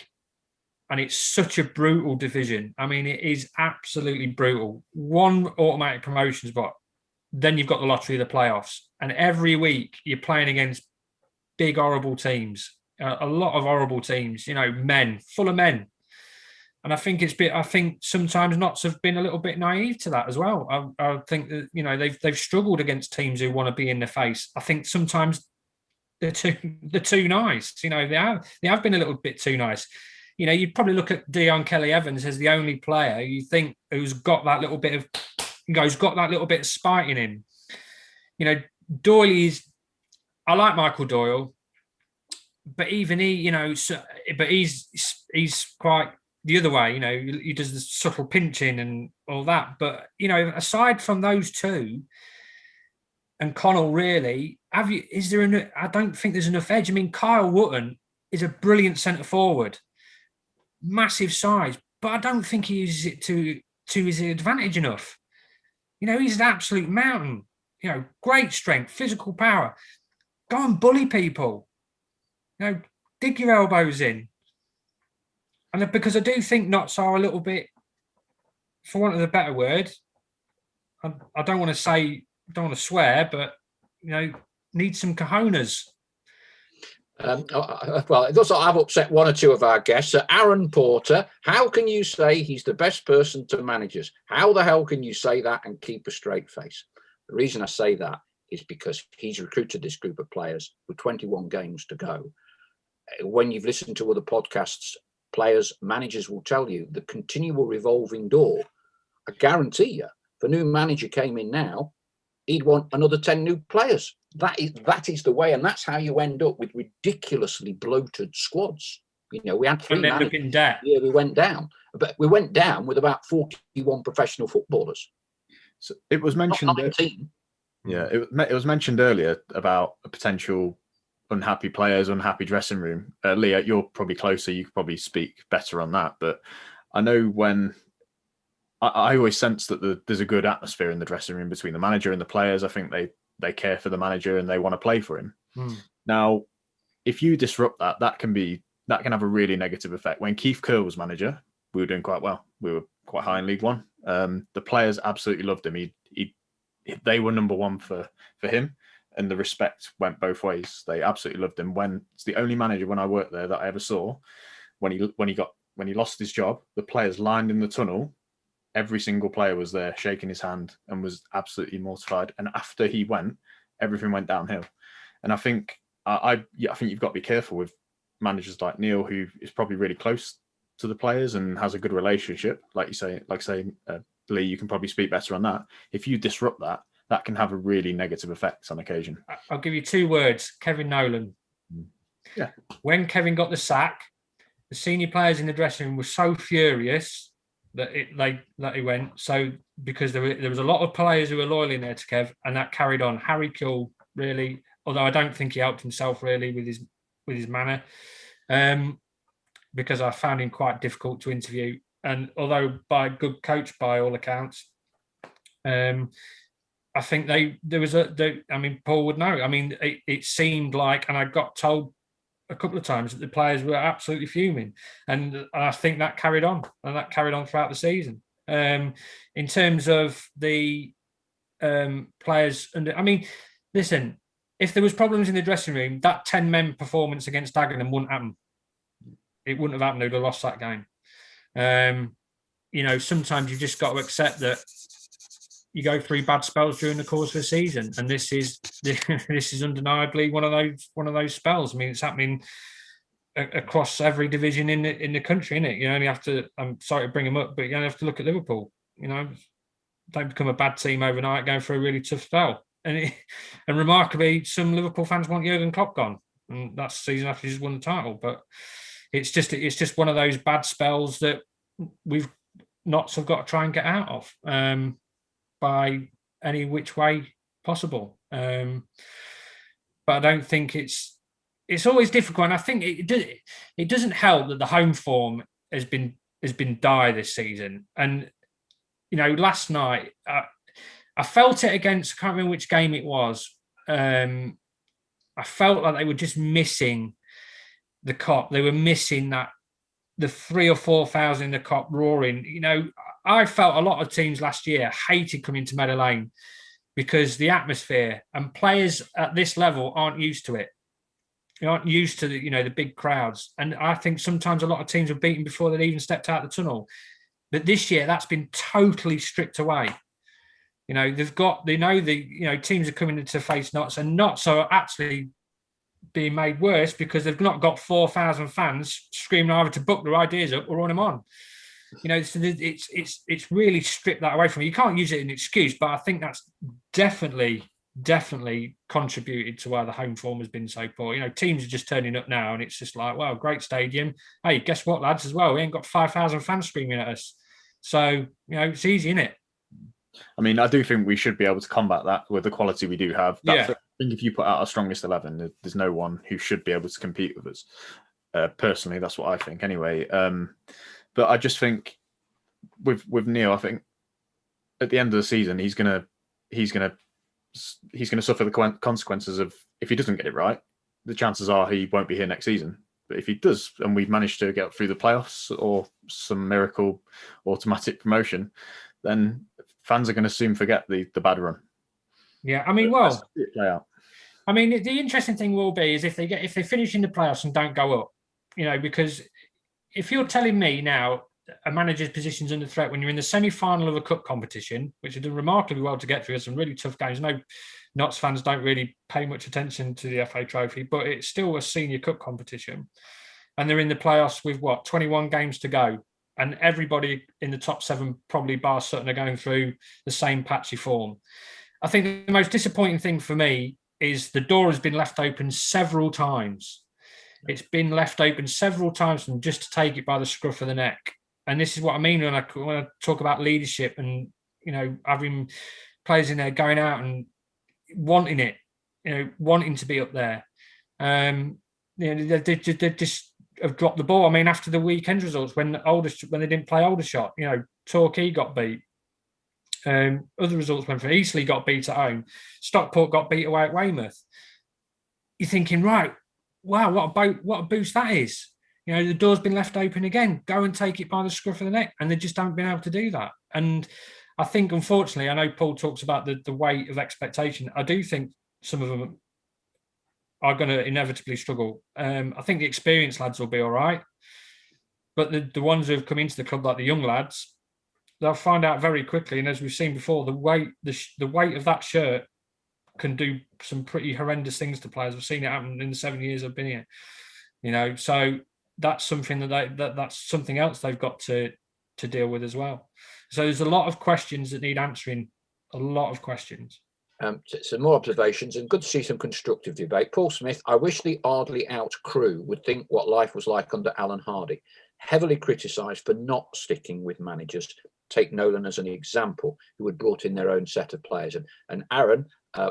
and it's such a brutal division. I mean, it is absolutely brutal. One automatic promotion spot, then you've got the lottery of the playoffs, and every week you're playing against big, horrible teams, a lot of horrible teams. Men, full of men. And I think sometimes Notts have been a little bit naive to that as well. I think that they've struggled against teams who want to be in the face. I think sometimes they're too nice. They have been a little bit too nice. You'd probably look at Dion Kelly Evans as the only player you think who's got that little bit of spite in him. Doyley's. I like Michael Doyle, but even he, but he's quite the other way. He does the subtle pinching and all that. But aside from those two, and Connell, really, is there? I don't think there's enough edge. I mean, Kyle Wootton is a brilliant centre forward, massive size, but I don't think he uses it to his advantage enough. He's an absolute mountain. Great strength, physical power. Go and bully people. Dig your elbows in. And because I do think Notts are a little bit, for want of a better word, I don't want to swear, but need some cojones. Well, it looks like I've upset one or two of our guests. Aaron Porter, how can you say he's the best person to manage us? How the hell can you say that and keep a straight face? The reason I say that is because he's recruited this group of players with 21 games to go. When you've listened to other podcasts, players, managers will tell you the continual revolving door. I guarantee you, if a new manager came in now, he'd want another 10 new players. That is the way, and that's how you end up with ridiculously bloated squads. We had 3 managers. Yeah, we went down, but we went down with about 41 professional footballers. So it was mentioned. It was mentioned earlier about a potential unhappy players, unhappy dressing room. Leigh, you're probably closer. You could probably speak better on that. But I know when I always sense that there's a good atmosphere in the dressing room between the manager and the players. I think they care for the manager and they want to play for him. Now, if you disrupt that can have a really negative effect. When Keith Kerr was manager, we were doing quite well. We were quite high in League One. The players absolutely loved him. They were number one for him, and the respect went both ways. They absolutely loved him. It's the only manager when I worked there that I ever saw when he lost his job, the players lined in the tunnel. Every single player was there shaking his hand and was absolutely mortified. And after he went, everything went downhill. And I think you've got to be careful with managers like Neil, who is probably really close to the players and has a good relationship. Like Leigh, you can probably speak better on that. If you disrupt that can have a really negative effect on occasion. I'll give you 2 words: Kevin Nolan. Yeah. When Kevin got the sack, the senior players in the dressing room were so furious that he went. So because there was a lot of players who were loyal in there to Kev, and that carried on. Harry Kuehl, really, although I don't think he helped himself really with his manner, because I found him quite difficult to interview. And although by good coach by all accounts, I think Paul would know. I mean, it seemed like, and I got told a couple of times that the players were absolutely fuming, and I think that carried on, throughout the season. In terms of the players, and I mean, listen, if there was problems in the dressing room, that 10-men performance against Dagenham wouldn't happen. It wouldn't have happened. They'd have lost that game. Sometimes you've just got to accept that you go through bad spells during the course of a season, and this is undeniably one of those spells. I mean, it's happening across every division in the country, isn't it? You only have to. I'm sorry to bring them up, but you only have to look at Liverpool. Don't become a bad team overnight, going through a really tough spell. And remarkably, some Liverpool fans want Jurgen Klopp gone, and that's the season after he's won the title. But it's just one of those bad spells that we've Notts have got to try and get out of by any which way possible. But I don't think it's always difficult, and I think it doesn't help that the home form has been dire this season. And last night I felt it against, I can't remember which game it was. I felt like they were just missing the Kop. They were missing the 3,000 or 4,000 in the Kop roaring. I felt a lot of teams last year hated coming to Meadow Lane because the atmosphere, and players at this level aren't used to it. They aren't used to the big crowds. And I think sometimes a lot of teams were beaten before they'd even stepped out the tunnel. But this year, that's been totally stripped away. Teams are coming in to face Notts, and Notts are actually being made worse because they've not got 4,000 fans screaming either to book their ideas up or run them on. So it's really stripped that away from you. You can't use it as an excuse, but I think that's definitely contributed to why the home form has been so poor. Teams are just turning up now, and it's just like, wow, great stadium. Hey, guess what, lads? As well, we ain't got 5,000 fans screaming at us. So it's easy, isn't it? I mean, I do think we should be able to combat that with the quality we do have. I think if you put out our strongest 11, there's no one who should be able to compete with us. Personally, that's what I think. Anyway, but I just think with Neil, I think at the end of the season, he's gonna suffer the consequences of, if he doesn't get it right, the chances are he won't be here next season. But if he does, and we've managed to get through the playoffs or some miracle automatic promotion, then fans are going to soon forget the bad run. Yeah, I mean, play out. I mean, the interesting thing will be is if they finish in the playoffs and don't go up, because if you're telling me now a manager's position's under threat when you're in the semi-final of a cup competition, which have done remarkably well to get through, some really tough games. No, Notts fans don't really pay much attention to the FA Trophy, but it's still a senior cup competition, and they're in the playoffs with 21 games to go, and everybody in the top 7, probably bar Sutton, are going through the same patchy form. I think the most disappointing thing for me is the door has been left open several times. It's been left open several times from just to take it by the scruff of the neck. And this is what I mean when I talk about leadership and, having players in there going out and wanting it, wanting to be up there. They just have dropped the ball. I mean, after the weekend results, when they didn't play Aldershot, Torquay got beat. Other results went for Eastleigh got beat at home. Stockport got beat away at Weymouth. You're thinking, right, wow, what a boost that is. The door's been left open again. Go and take it by the scruff of the neck. And they just haven't been able to do that. And I think, unfortunately, I know Paul talks about the weight of expectation. I do think some of them are going to inevitably struggle. I think the experienced lads will be all right. But the ones who have come into the club, like the young lads, they'll find out very quickly. And as we've seen before, the weight of that shirt can do some pretty horrendous things to players. We've seen it happen in the 7 years I've been here. So that's something that's something else they've got to deal with as well. So there's a lot of questions that need answering. A lot of questions. Some more observations, and good to see some constructive debate. Paul Smith, I wish the Ardley out crew would think what life was like under Alan Hardy. Heavily criticised for not sticking with managers. Take Nolan as an example, who had brought in their own set of players. And Aaron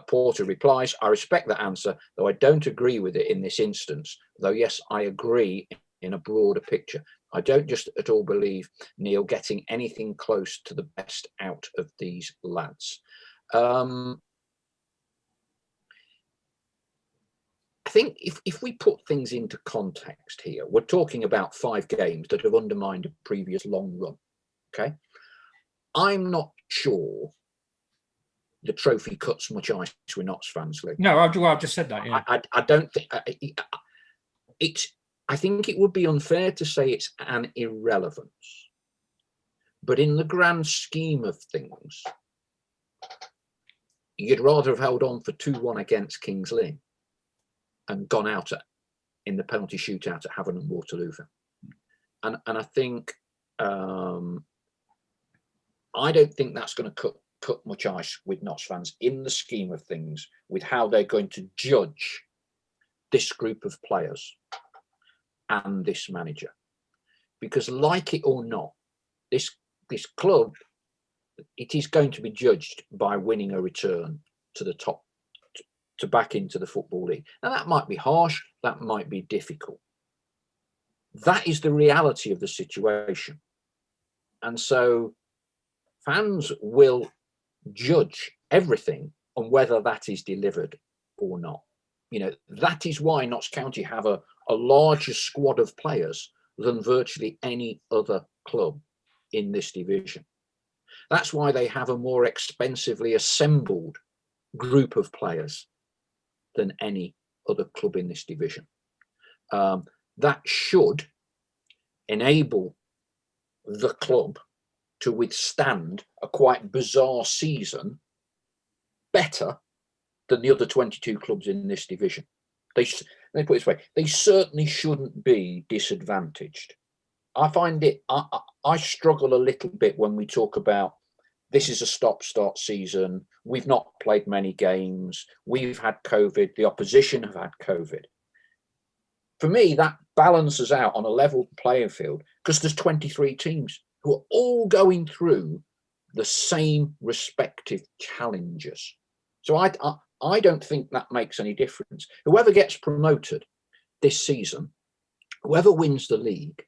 Porter replies, I respect that answer, though I don't agree with it in this instance. Though, yes, I agree in a broader picture. I don't just at all believe Neil getting anything close to the best out of these lads. I think if we put things into context here, we're talking about 5 games that have undermined a previous long run. Okay. I'm not sure the trophy cuts much ice with Notts fans, Leigh. No, I've just said that. Yeah. I don't think I think it would be unfair to say it's an irrelevance, but in the grand scheme of things, you'd rather have held on for 2-1 against Kings Lynn and gone out in the penalty shootout at Havant and Waterloo. And I think I don't think that's going to cut much ice with Notts fans in the scheme of things, with how they're going to judge this group of players. and this manager. Because like it or not, this club, it is going to be judged by winning a return to the top, to back into the Football League. Now, that might be harsh, that might be difficult. That is the reality of the situation. And so fans will judge everything on whether that is delivered or not. You know, that is why Notts County have a larger squad of players than virtually any other club in this division. That's why they have a more expensively assembled group of players than any other club in this division. That should enable the club to withstand a quite bizarre season better than the other 22 clubs in this division. Let me put it this way, they certainly shouldn't be disadvantaged. I find it, I struggle a little bit when we talk about this is a stop-start season, we've not played many games, we've had COVID, the opposition have had COVID. For me, that balances out on a level playing field because there's 23 teams who are all going through the same respective challenges. So I don't think that makes any difference. Whoever gets promoted this season, whoever wins the league,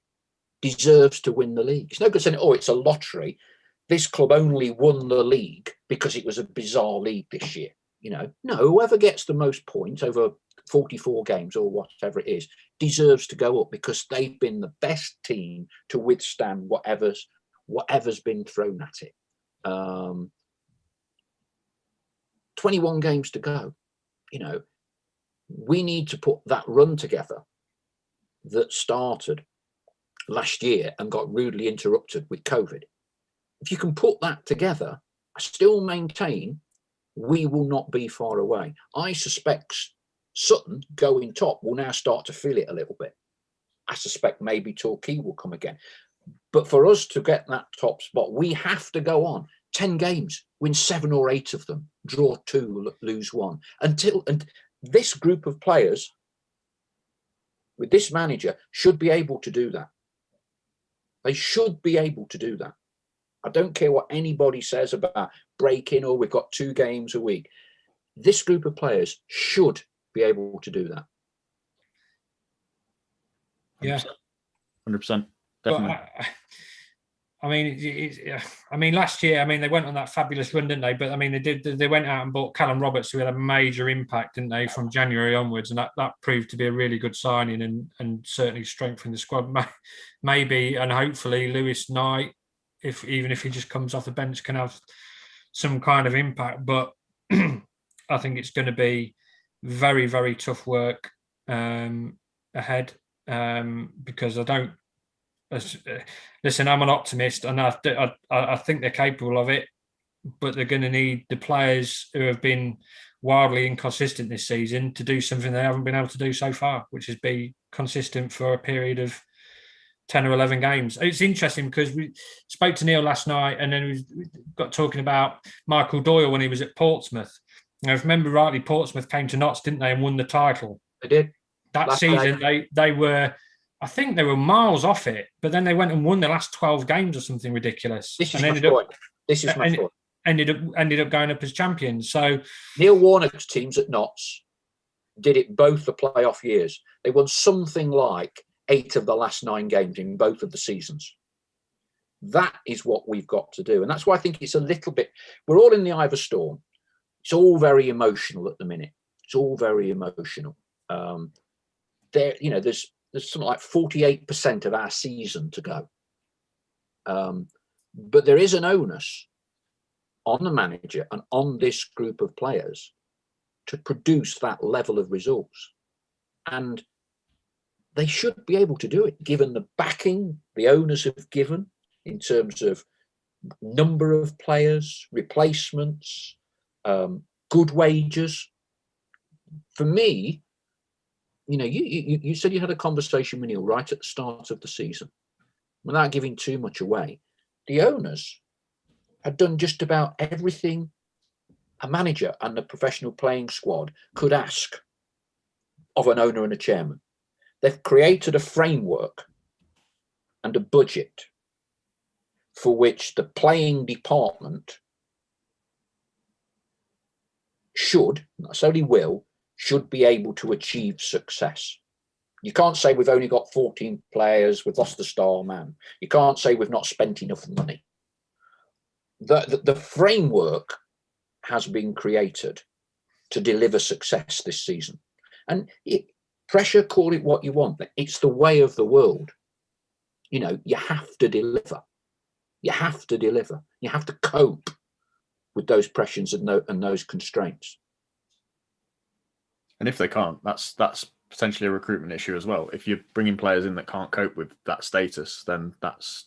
deserves to win the league. It's no good saying, oh, it's a lottery. This club only won the league because it was a bizarre league this year. You know, no, whoever gets the most points over 44 games or whatever it is deserves to go up because they've been the best team to withstand whatever's been thrown at it. 21 games to go. You know, we need to put that run together that started last year and got rudely interrupted with COVID. If you can put that together, I still maintain we will not be far away. I suspect Sutton going top will now start to feel it a little bit. I suspect maybe Torquay will come again. But for us to get that top spot, we have to go on 10 games, win 7 or 8 of them, draw 2, lose 1. And this group of players with this manager should be able to do that. They should be able to do that. I don't care what anybody says about breaking or we've got 2 games a week. This group of players should be able to do that. Yeah, 100%. Definitely. I mean, last year, I mean, they went on that fabulous run, didn't they? But I mean, they went out and bought Callum Roberts, who had a major impact, didn't they, from January onwards, and that proved to be a really good signing and certainly strengthened the squad. Maybe and hopefully Lewis Knight, even if he just comes off the bench, can have some kind of impact. But I think it's going to be very, very tough work ahead because I don't. Listen, I'm an optimist, and I think they're capable of it, but they're going to need the players who have been wildly inconsistent this season to do something they haven't been able to do so far, which is be consistent for a period of 10 or 11 games. It's interesting because we spoke to Neil last night, and then we got talking about Michael Doyle when he was at Portsmouth. Now, if I remember rightly, Portsmouth came to Notts, didn't they, and won the title. They did. That last season, day. they were... I think they were miles off it, but then they went and won the last 12 games or something ridiculous. This is my point. Ended up going up as champions. So Neil Warnock's teams at Notts did it both the playoff years. They won something like 8 of the last 9 games in both of the seasons. That is what we've got to do. And that's why I think it's a little bit, we're all in the eye of a storm. It's all very emotional at the minute. It's all very emotional. There's something like 48% of our season to go. But there is an onus on the manager and on this group of players to produce that level of results. And they should be able to do it, given the backing the owners have given in terms of number of players, replacements, good wages. For me, you know, you said you had a conversation with Neil right at the start of the season. Without giving too much away, the owners had done just about everything a manager and the professional playing squad could ask of an owner and a chairman. They've created a framework and a budget for which the playing department should, not necessarily will, should be able to achieve success. You can't say we've only got 14 players, we've lost the star man. You can't say we've not spent enough money. The framework has been created to deliver success this season. And pressure, call it what you want, but it's the way of the world. You know, you have to deliver. You have to deliver. You have to cope with those pressures and those constraints. And if they can't, that's potentially a recruitment issue as well. If you're bringing players in that can't cope with that status, then that's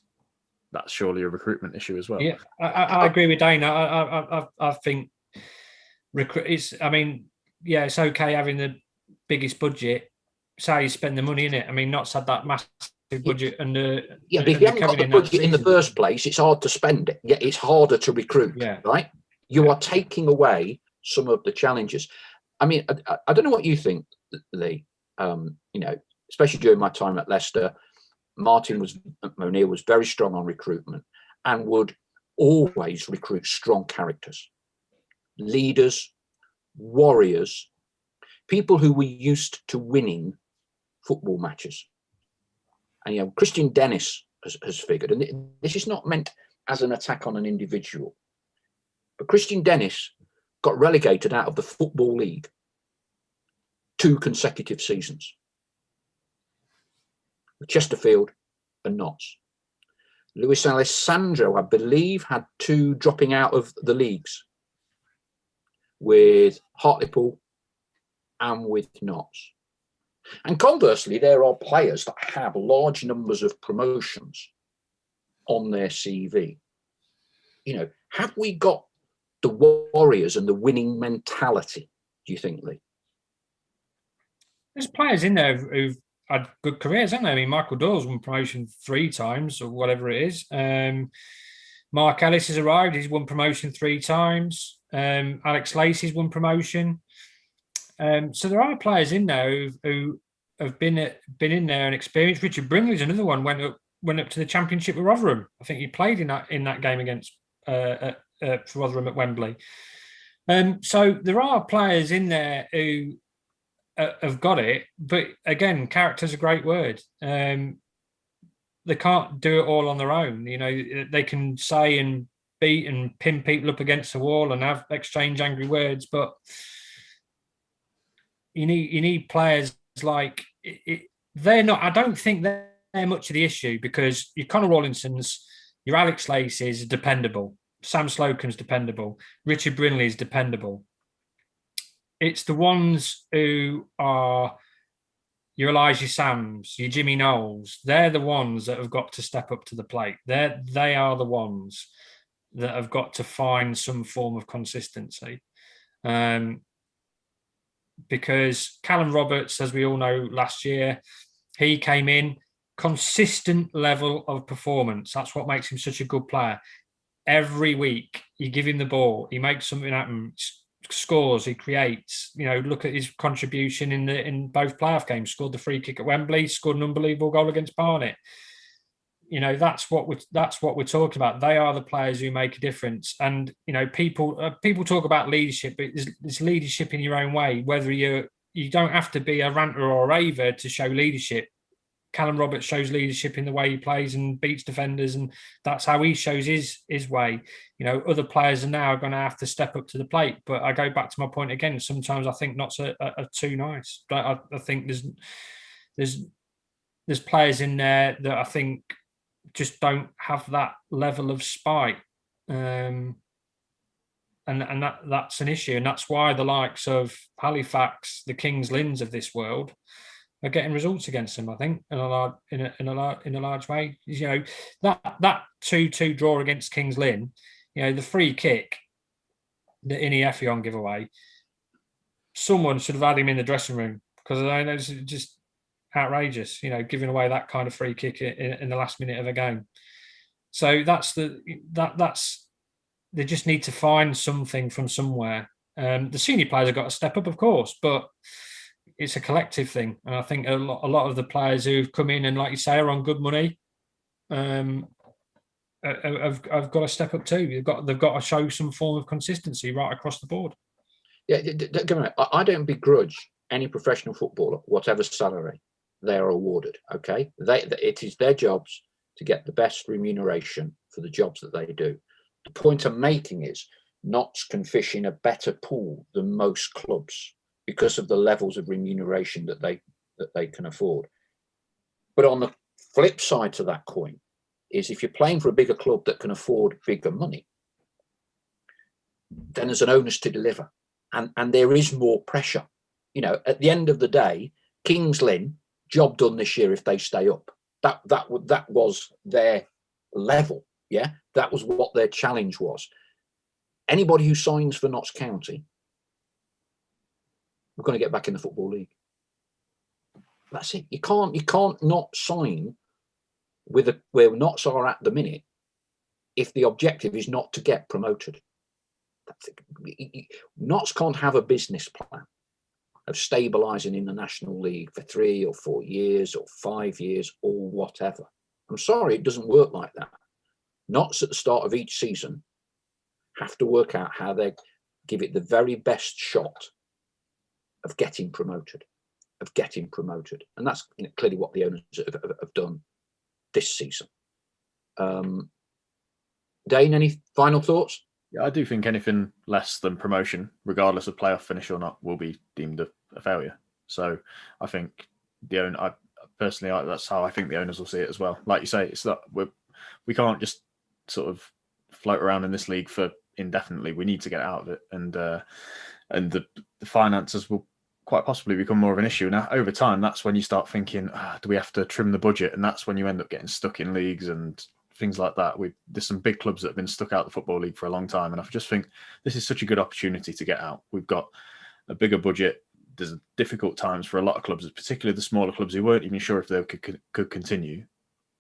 surely a recruitment issue as well. Yeah, I agree with Dane. I think it's. I mean, yeah, it's okay having the biggest budget. It's how you spend the money in it. I mean, Notts had that massive budget, and but if you haven't got the budget in the first place, it's hard to spend it. Yeah, it's harder to recruit. Yeah. Right. You are taking away some of the challenges. I mean, I don't know what you think, Leigh. You know, especially during my time at Leicester, Martin O'Neill was very strong on recruitment and would always recruit strong characters, leaders, warriors, people who were used to winning football matches. And, you know, Christian Dennis has figured, and this is not meant as an attack on an individual, but Christian Dennis got relegated out of the Football League 2 consecutive seasons. Chesterfield and Notts. Luis Alessandro, I believe, had 2 dropping out of the leagues with Hartlepool and with Notts. And conversely, there are players that have large numbers of promotions on their CV. You know, have we got the warriors and the winning mentality, do you think, Leigh? There's players in there who've had good careers, haven't they? I mean, Michael Doyle's won promotion 3 times or whatever it is. Mark Ellis has arrived. He's won promotion 3 times. Alex Lacey's won promotion. So there are players in there who have been in there and experienced. Richard Brinley's another one. Went up to the Championship with Rotherham. I think he played in that game against for Rotherham at Wembley. So there are players in there who have got it, but again, character's a great word. They can't do it all on their own. You know, they can say and beat and pin people up against the wall and have exchange angry words, but you need players like it. They're not. I don't think they're much of the issue, because your Conor Rawlinsons, your Alex Lacey's dependable, Sam Slocum's dependable, Richard Brinley's dependable. It's the ones who are your Elijah Sams, your Jimmy Knowles. They're the ones that have got to step up to the plate. They are the ones that have got to find some form of consistency. Because Callum Roberts, as we all know, last year, he came in, consistent level of performance. That's what makes him such a good player. Every week, you give him the ball, he makes something happen, scores, he creates. You know, look at his contribution in both playoff games. Scored the free kick at Wembley, scored an unbelievable goal against Barnet. You know, that's what we're talking about. They are the players who make a difference. And you know, people talk about leadership, but it's leadership in your own way. Whether you don't have to be a ranter or a raver to show leadership. Callum Roberts shows leadership in the way he plays and beats defenders, and that's how he shows his way. You know, other players are now going to have to step up to the plate. But I go back to my point again. Sometimes I think Notts are too nice. I think there's players in there that I think just don't have that level of spite, and that's an issue, and that's why the likes of Halifax, the Kings Lyns of this world, are getting results against them. I think in a large way. You know, that 2-2 draw against Kings Lynn, you know, the free kick, the Ini Effiong giveaway, someone should have had him in the dressing room, because I know it's just outrageous, you know, giving away that kind of free kick in the last minute of a game. So that's they just need to find something from somewhere. The senior players have got to step up, of course, but it's a collective thing, and I think a lot of the players who've come in and, like you say, are on good money, have got to step up too. They've got to show some form of consistency right across the board. Yeah, I don't begrudge any professional footballer, whatever salary they are awarded. Okay, it is their jobs to get the best remuneration for the jobs that they do. The point I'm making is Notts can fish in a better pool than most clubs because of the levels of remuneration that they can afford. But on the flip side to that coin is, if you're playing for a bigger club that can afford bigger money, then there's an onus to deliver, and there is more pressure. At the end of the day, Kings Lynn, job done this year if they stay up. That was their level. Yeah, that was what their challenge was. Anybody who signs for Notts County, we're going to get back in the Football League. That's it. You can't not sign with where Notts are at the minute if the objective is not to get promoted. Notts can't have a business plan of stabilising in the National League for 3 or 4 years or 5 years or whatever. I'm sorry, it doesn't work like that. Notts at the start of each season have to work out how they give it the very best shot of getting promoted. And that's clearly what the owners have done this season. Dane, any final thoughts? Yeah, I do think anything less than promotion, regardless of playoff finish or not, will be deemed a failure. So I think personally, that's how I think the owners will see it as well. Like you say, it's that we can't just sort of float around in this league for indefinitely. We need to get out of it, and the finances will quite possibly become more of an issue. Now, over time, that's when you start thinking, do we have to trim the budget? And that's when you end up getting stuck in leagues and things like that. There's some big clubs that have been stuck out of the Football League for a long time, and I just think this is such a good opportunity to get out. We've got a bigger budget. There's difficult times for a lot of clubs, particularly the smaller clubs who weren't even sure if they could continue.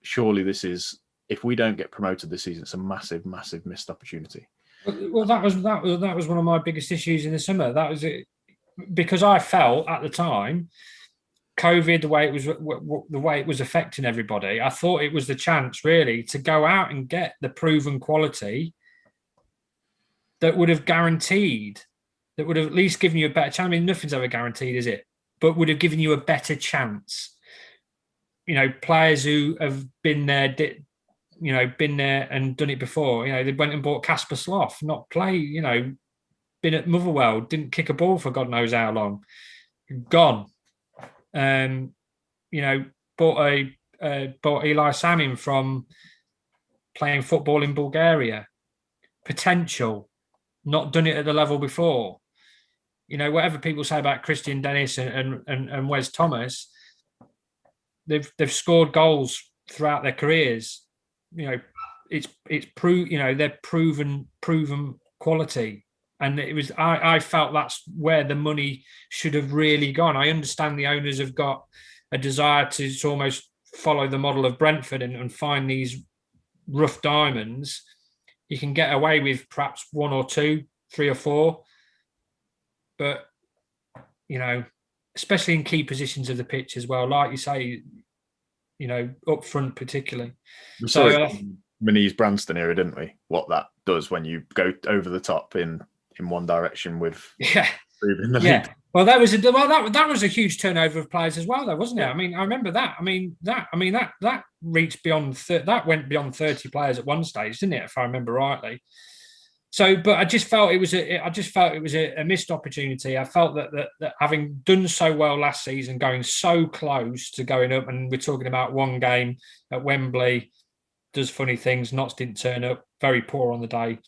Surely this is, if we don't get promoted this season, it's a massive, massive missed opportunity. Well, that was one of my biggest issues in the summer. That was it, because I felt at the time, COVID, the way it was affecting everybody, I thought it was the chance really to go out and get the proven quality that would have at least given you a better chance. I mean, nothing's ever guaranteed, is it? But would have given you a better chance. Players who have been there, and done it before. They went and bought Casper Slough, not play. Been at Motherwell, didn't kick a ball for God knows how long. Gone. Bought Eli Samin from playing football in Bulgaria. Potential, not done it at the level before. Whatever people say about Christian Dennis and Wes Thomas, they've scored goals throughout their careers. They're proven quality. And it was, I felt that's where the money should have really gone. I understand the owners have got a desire to almost follow the model of Brentford and find these rough diamonds. You can get away with perhaps 1 or 2, 3 or 4. But, especially in key positions of the pitch as well, like you say, up front particularly. We saw it Manise Branston era, didn't we? What that does when you go over the top in one direction with improving the league. Well, that was a huge turnover of players as well, though, wasn't it? I mean, I remember that. That reached beyond that went beyond 30 players at one stage, didn't it? If I remember rightly. So, but I just felt it was a missed opportunity. I felt that having done so well last season, going so close to going up, and we're talking about one game at Wembley, does funny things. Notts didn't turn up, very poor on the day.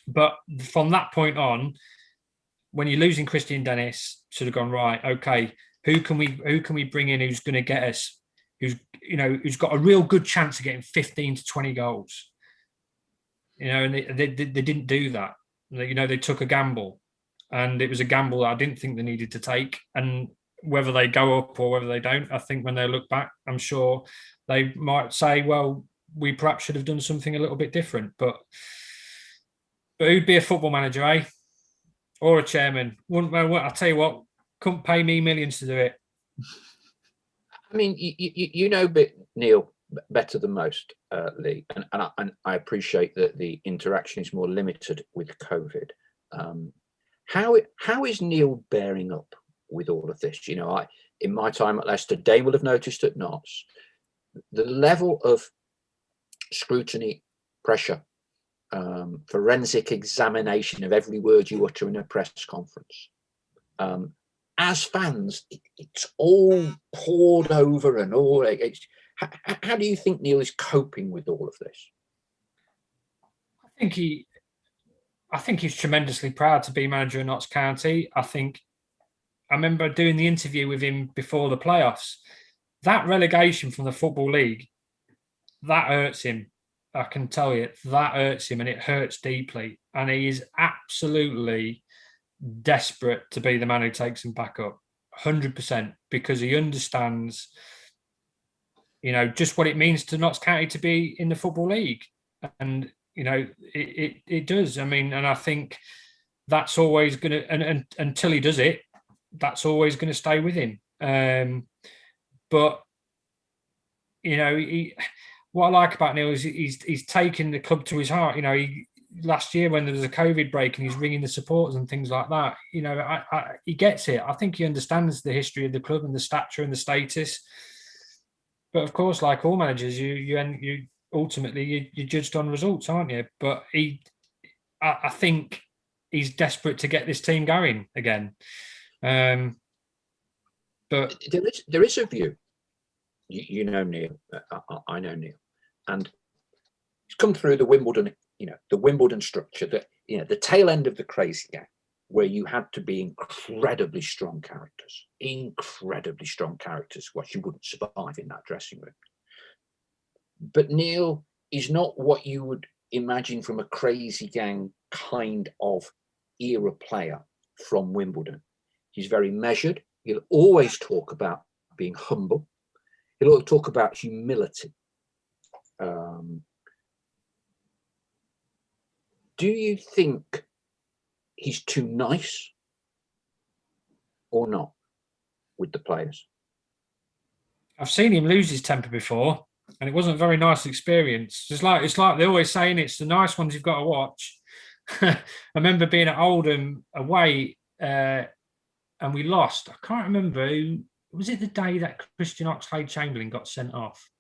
But from that point on, when you're losing Christian Dennis, should have gone, right, okay, who can we bring in who's going to get us, who's got a real good chance of getting 15 to 20 goals. And they didn't do that. They took a gamble, and it was a gamble that I didn't think they needed to take. And whether they go up or whether they don't, I think when they look back, I'm sure they might say, well, we perhaps should have done something a little bit different. But who'd be a football manager, eh? Or a chairman? I'll tell you what, couldn't pay me millions to do it. I mean, you know, Neil, better than most, Leigh, and I appreciate that the interaction is more limited with COVID. How is Neil bearing up with all of this? You know, in my time at Leicester, Dane will have noticed at Notts the level of scrutiny, pressure, forensic examination of every word you utter in a press conference. As fans, it's all poured over and all. How do you think Neil is coping with all of this? I think he's tremendously proud to be manager of Notts County. I remember doing the interview with him before the playoffs. That relegation from the Football League, that hurts him. I can tell you, that hurts him, and it hurts deeply. And he is absolutely desperate to be the man who takes him back up, 100%, because he understands, you know, just what it means to Notts County to be in the Football League. And, you know, it does. I mean, and I think that's always going to, and until he does it, that's always going to stay with him. But, you know, what I like about Neil is he's taken the club to his heart. You know, last year when there was a COVID break and he's ringing the supporters and things like that, you know, he gets it. I think he understands the history of the club and the stature and the status. But of course, like all managers, you ultimately you're judged on results, aren't you? But I think he's desperate to get this team going again. But there is a view. You know Neil, I know Neil, and he's come through the Wimbledon, you know, the Wimbledon structure, that, you know, the tail end of the crazy gang, where you had to be incredibly strong characters, what you wouldn't survive in that dressing room. But Neil is not what you would imagine from a crazy gang kind of era player from Wimbledon. He's very measured. He'll always talk about being humble. He'll talk about humility. Do you think he's too nice or not with the players? I've seen him lose his temper before, and it wasn't a very nice experience. It's like they're always saying it's the nice ones you've got to watch. I remember being at Oldham away, and we lost. I can't remember who. Was it the day that Christian Oxlade-Chamberlain got sent off?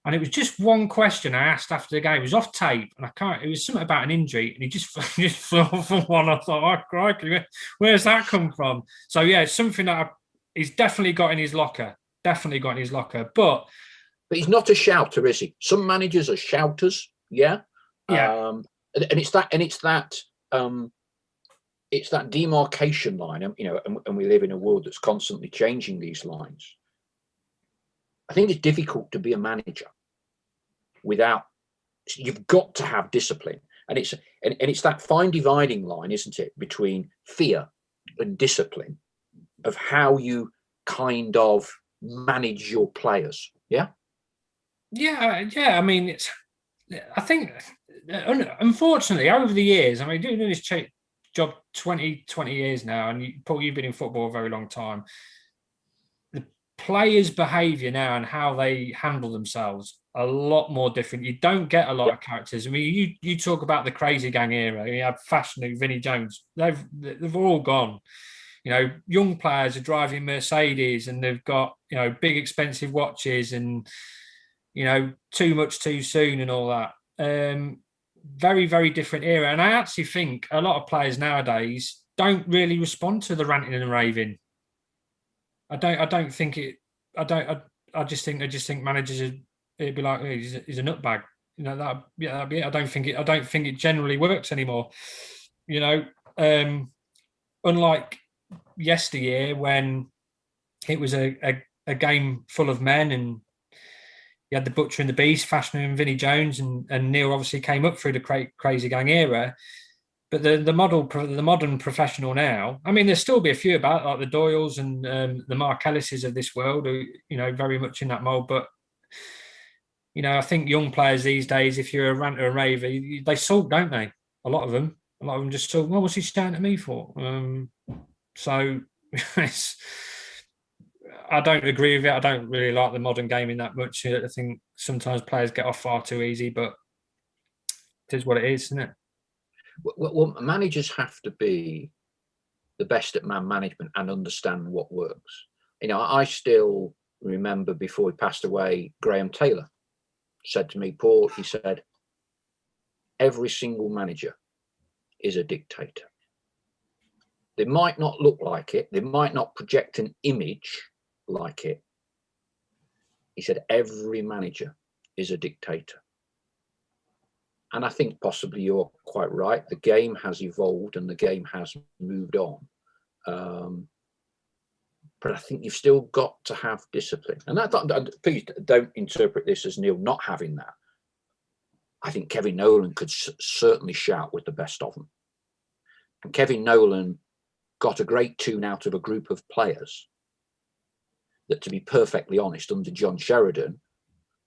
And it was just one question I asked after the game. It was off tape, and it was something about an injury, and he just flew off on one. I thought, oh, crikey, where's that come from? So, yeah, it's something that he's definitely got in his locker. But he's not a shouter, is he? Some managers are shouters, yeah? Yeah. It's that demarcation line, you know, and we live in a world that's constantly changing these lines. I think it's difficult to be a manager without, you've got to have discipline. And it's that fine dividing line, isn't it, between fear and discipline of how you kind of manage your players. Yeah. Yeah. I mean, I think, unfortunately, over the years, I mean, doing this job 20 years now, and Paul, you've been in football a very long time. The players' behaviour now and how they handle themselves a lot more different. You don't get a lot of characters. I mean, you talk about the crazy gang era. You had Fashanu, Vinnie Jones. They've all gone. You know, young players are driving Mercedes and they've got, you know, big expensive watches and, you know, too much too soon and all that. Very, very different era. And I actually think a lot of players nowadays don't really respond to the ranting and the raving. I just think managers it'd be like, hey, he's a nutbag. You know, that'd be it. I don't think it generally works anymore. You know, unlike yesteryear when it was a game full of men and you had the Butcher and the Beast, Fashanu and Vinnie Jones, and Neil obviously came up through the crazy gang era. But the modern professional now, I mean, there'll still be a few about, like the Doyles and the Mark Ellises of this world, who, you know, very much in that mold. But, you know, I think young players these days, if you're a ranter and raver, they sulk, don't they? A lot of them just sulk. Well, what's he shouting at me for? So, I don't agree with it. I don't really like the modern gaming that much. I think sometimes players get off far too easy, but it is what it is, isn't it? Well, managers have to be the best at man management and understand what works. You know, I still remember before he passed away, Graham Taylor said to me, Paul, he said, every single manager is a dictator. They might not look like it. They might not project an image like it. He said, every manager is a dictator. And I think possibly you're quite right. The game has evolved and the game has moved on. But I think you've still got to have discipline. And please don't interpret this as Neil not having that. I think Kevin Nolan could certainly shout with the best of them. And Kevin Nolan got a great tune out of a group of players that, to be perfectly honest, under John Sheridan,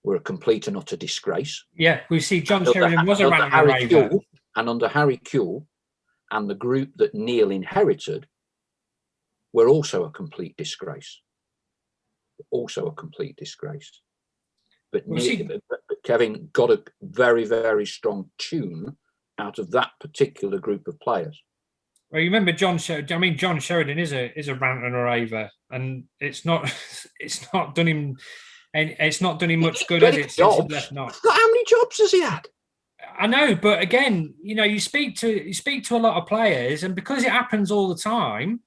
were a complete and utter disgrace. Yeah, we see John Sheridan was a ranting raver. And under Harry Kewell and the group that Neil inherited were also a complete disgrace. Also a complete disgrace. But, but Kevin got a very, very strong tune out of that particular group of players. Well, you remember John Sheridan. I mean, John Sheridan is a rant and a raver, and it's not done him, and it's not done him much good, has it? Since he left Knox. How many jobs has he had? I know, but again, you know, you speak to a lot of players, and because it happens all the time,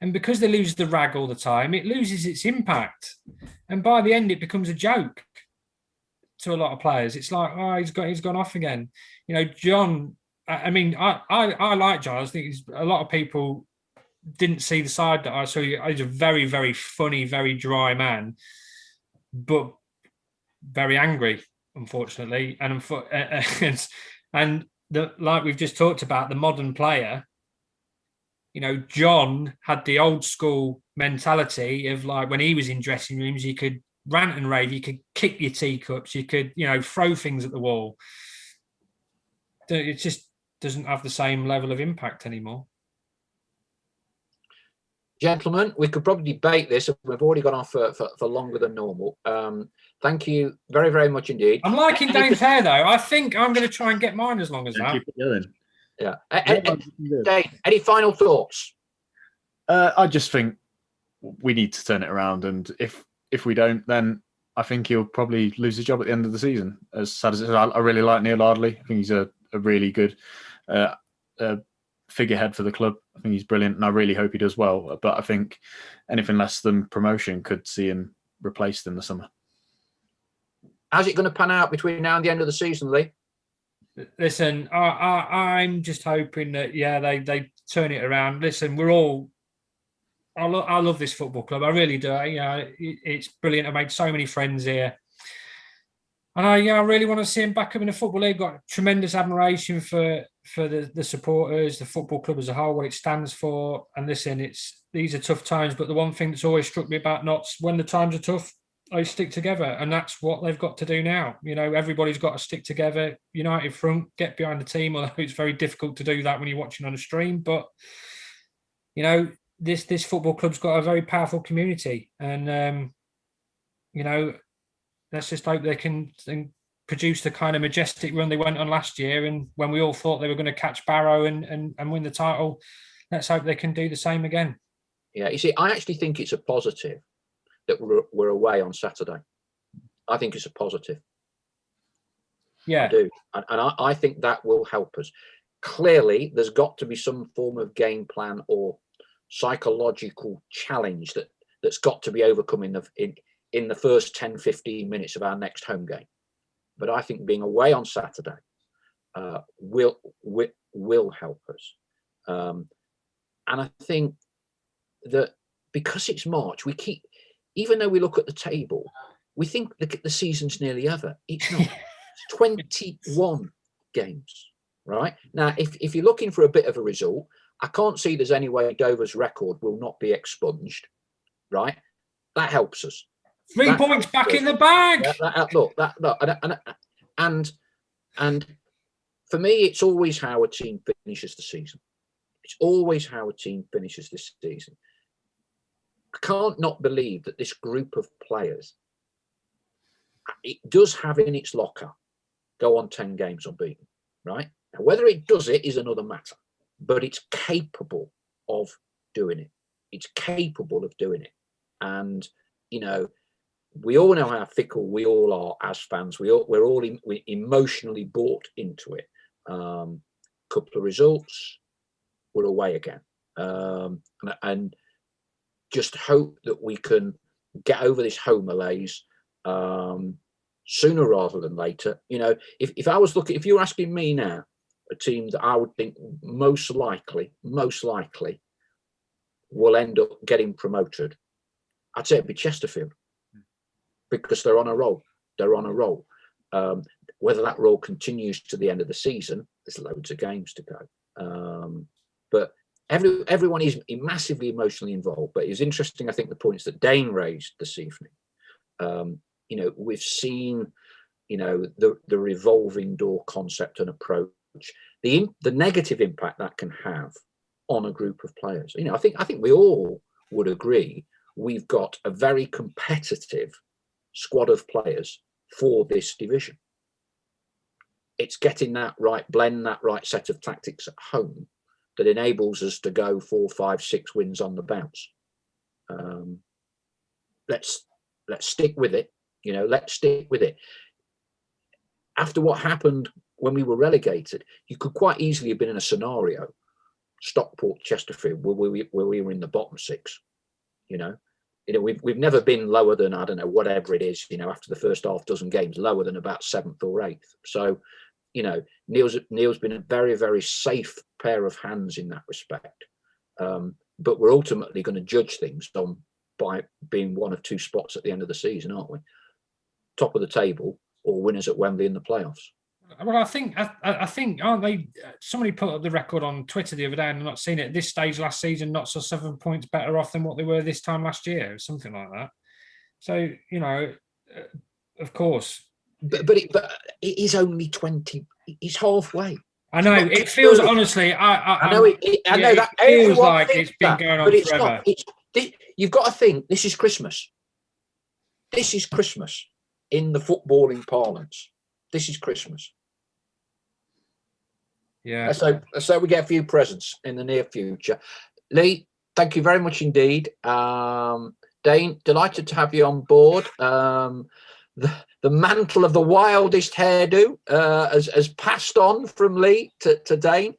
and because they lose the rag all the time, it loses its impact, and by the end, it becomes a joke to a lot of players. It's like, oh, he's gone off again. You know, John. I mean, I like John. I think a lot of people didn't see the side that I saw. He's a very, very funny, very dry man, but very angry, unfortunately. And like we've just talked about, the modern player, you know, John had the old school mentality of, like, when he was in dressing rooms, you could rant and rave, you could kick your teacups, you could, you know, throw things at the wall. It just doesn't have the same level of impact anymore. Gentlemen, we could probably debate this. We've already gone on for longer than normal. Thank you very, very much indeed. I'm liking Dane's hair, though. I think I'm going to try and get mine as long as that. Keep it going. Yeah. Dave, any final thoughts? I just think we need to turn it around, and if we don't, then I think he'll probably lose his job at the end of the season. As sad as it is, I really like Neil Ardley. I think he's a really good figurehead for the club. I think he's brilliant, and I really hope he does well. But I think anything less than promotion could see him replaced in the summer. How's it going to pan out between now and the end of the season, Leigh? Listen, I'm just hoping that, yeah, they turn it around. Listen, we're all... I love this football club. I really do. It's brilliant. I made so many friends here. And I really want to see him back up in the Football League. Got tremendous admiration for the supporters, the football club as a whole, what it stands for. And listen, these are tough times, but the one thing that's always struck me about Notts, when the times are tough, they stick together. And that's what they've got to do now. You know, everybody's got to stick together, united front, get behind the team, although it's very difficult to do that when you're watching on a stream. But, you know, this football club's got a very powerful community. And, you know, let's just hope they can produce the kind of majestic run they went on last year. And when we all thought they were going to catch Barrow and win the title, let's hope they can do the same again. Yeah, you see, I actually think it's a positive that we're away on Saturday. I think it's a positive. Yeah. I do. And I think that will help us. Clearly, there's got to be some form of game plan or psychological challenge that's got to be overcome in the first 10-15 minutes of our next home game. But I think being away on Saturday will help us. And I think that because it's March, we keep, even though we look at the table, we think the season's nearly over. It's not. It's 21 games, right? Now, if you're looking for a bit of a result, I can't see there's any way Dover's record will not be expunged, right? That helps us. 3 points back in the bag. And for me, it's always how a team finishes the season. It's always how a team finishes this season. can't not believe that this group of players, it does have in its locker, go on 10 games unbeaten, right? Now, whether it does it is another matter, but it's capable of doing it. It's capable of doing it. And, you know, we all know how fickle we all are as fans. We're all emotionally bought into it. Couple of results, we're away again. And just hope that we can get over this home malaise sooner rather than later. You know, if I was looking, if you were asking me now, a team that I would think most likely will end up getting promoted, I'd say it'd be Chesterfield, because they're on a roll. They're on a roll. Whether that roll continues to the end of the season, there's loads of games to go. But everyone is massively emotionally involved. But it's interesting, I think, the points that Dane raised this evening. You know, we've seen, you know, the revolving door concept and approach, the negative impact that can have on a group of players. You know, I think we all would agree we've got a very competitive squad of players for this division. It's getting that right blend, that right set of tactics at home that enables us to go 4, 5, 6 wins on the bounce. Let's stick with it. You know, let's stick with it. After what happened when we were relegated, you could quite easily have been in a scenario, Stockport, Chesterfield, where we were in the bottom 6. You know, we've never been lower than, I don't know, whatever it is. You know, after the first half dozen games, lower than about 7th or 8th. So, you know, Neil's been a very, very safe pair of hands in that respect. But we're ultimately going to judge things by being 1 of 2 spots at the end of the season, aren't we? Top of the table or winners at Wembley in the playoffs. Well, I think, aren't they? Somebody put up the record on Twitter the other day, and I've not seen it. At this stage last season, not so 7 points better off than what they were this time last year, or something like that. So, you know, of course. But it is only 20. It's halfway. I know. It feels, honestly, I know that it feels like it's been going on forever. You've got to think, this is Christmas. This is Christmas in the footballing parlance. This is Christmas. Yeah. So we get a few presents in the near future. Leigh, thank you very much indeed. Dane, delighted to have you on board. The mantle of the wildest hairdo has passed on from Leigh to Dane.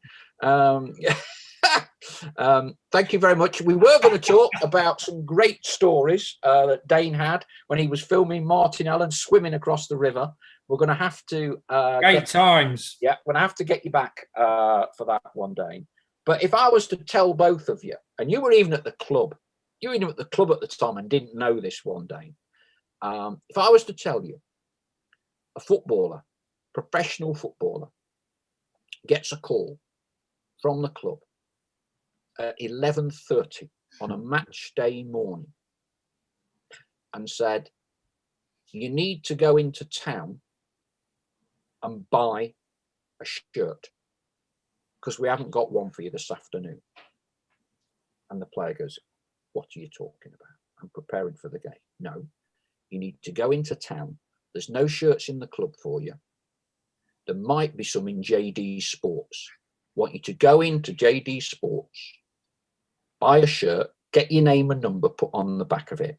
Thank you very much. We were going to talk about some great stories that Dane had when he was filming Martin Allen swimming across the river. We're going to have to great times. Yeah, we're going to have to get you back for that one, Dane. But if I was to tell both of you, and you were even at the club, at the time and didn't know this one, Dane. If I was to tell you, a footballer, professional footballer, gets a call from the club at 11:30 on a match day morning and said, you need to go into town and buy a shirt because we haven't got one for you this afternoon. And the player goes, what are you talking about? I'm preparing for the game. No, you need to go into town. There's no shirts in the club for you. There might be some in JD Sports. Want you to go into JD Sports, buy a shirt, get your name and number put on the back of it,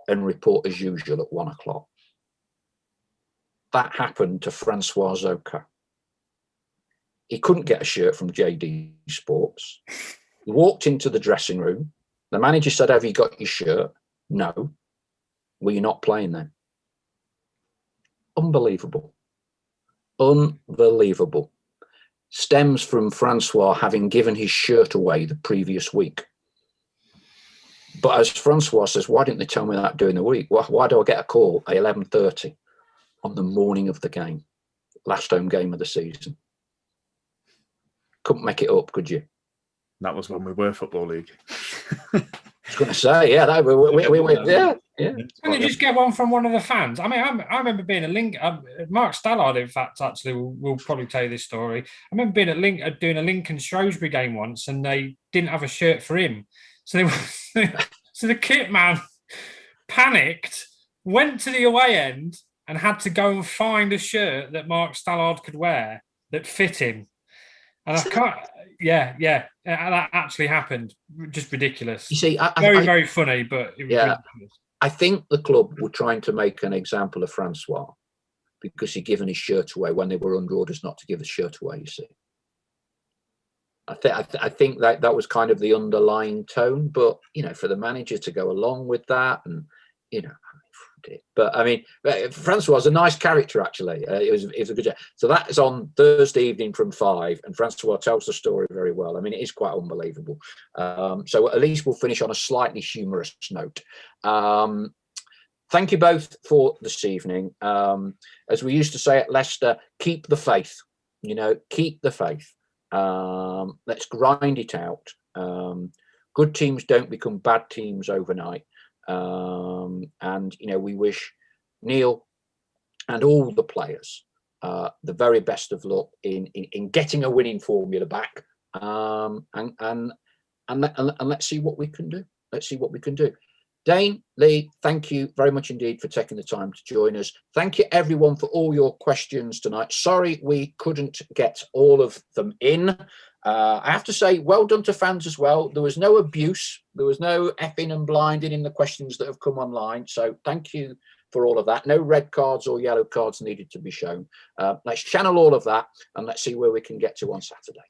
and report as usual at 1 o'clock. That happened to Francois Zoka. He couldn't get a shirt from JD Sports. He walked into the dressing room. The manager said, have you got your shirt? No. Well, you're not playing then. Unbelievable. Unbelievable. Stems from Francois having given his shirt away the previous week. But as Francois says, why didn't they tell me that during the week? Why do I get a call at 11:30 on the morning of the game? Last home game of the season. Couldn't make it up, could you? That was when we were Football League. I was going to say, yeah, yeah. Can you just get one from one of the fans? I mean, I remember being at Link. Mark Stallard, in fact, actually, will probably tell you this story. I remember being at Link doing a Lincoln Shrewsbury game once, and they didn't have a shirt for him, so So the kit man panicked, went to the away end, and had to go and find a shirt that Mark Stallard could wear that fit him. And I can't. Yeah, that actually happened. Just ridiculous. You see, very funny, but it was ridiculous. I think the club were trying to make an example of Francois because he'd given his shirt away when they were under orders not to give the shirt away. You see, I think that was kind of the underlying tone. But for the manager to go along with that, and but I mean, Francois was a nice character actually. It was a good job. So that is on Thursday evening from 5, and Francois tells the story very well. I mean, it is quite unbelievable. So at least we'll finish on a slightly humorous note. Thank you both for this evening. As we used to say at Leicester, keep the faith. Keep the faith. Let's grind it out. Good teams don't become bad teams overnight. And we wish Neil and all the players the very best of luck in getting a winning formula back. And let's see what we can do. Let's see what we can do. Dane, Leigh, thank you very much indeed for taking the time to join us. Thank you everyone for all your questions tonight. Sorry we couldn't get all of them in. I have to say, well done to fans as well. There was no abuse. There was no effing and blinding in the questions that have come online. So thank you for all of that. No red cards or yellow cards needed to be shown. Let's channel all of that and let's see where we can get to on Saturday.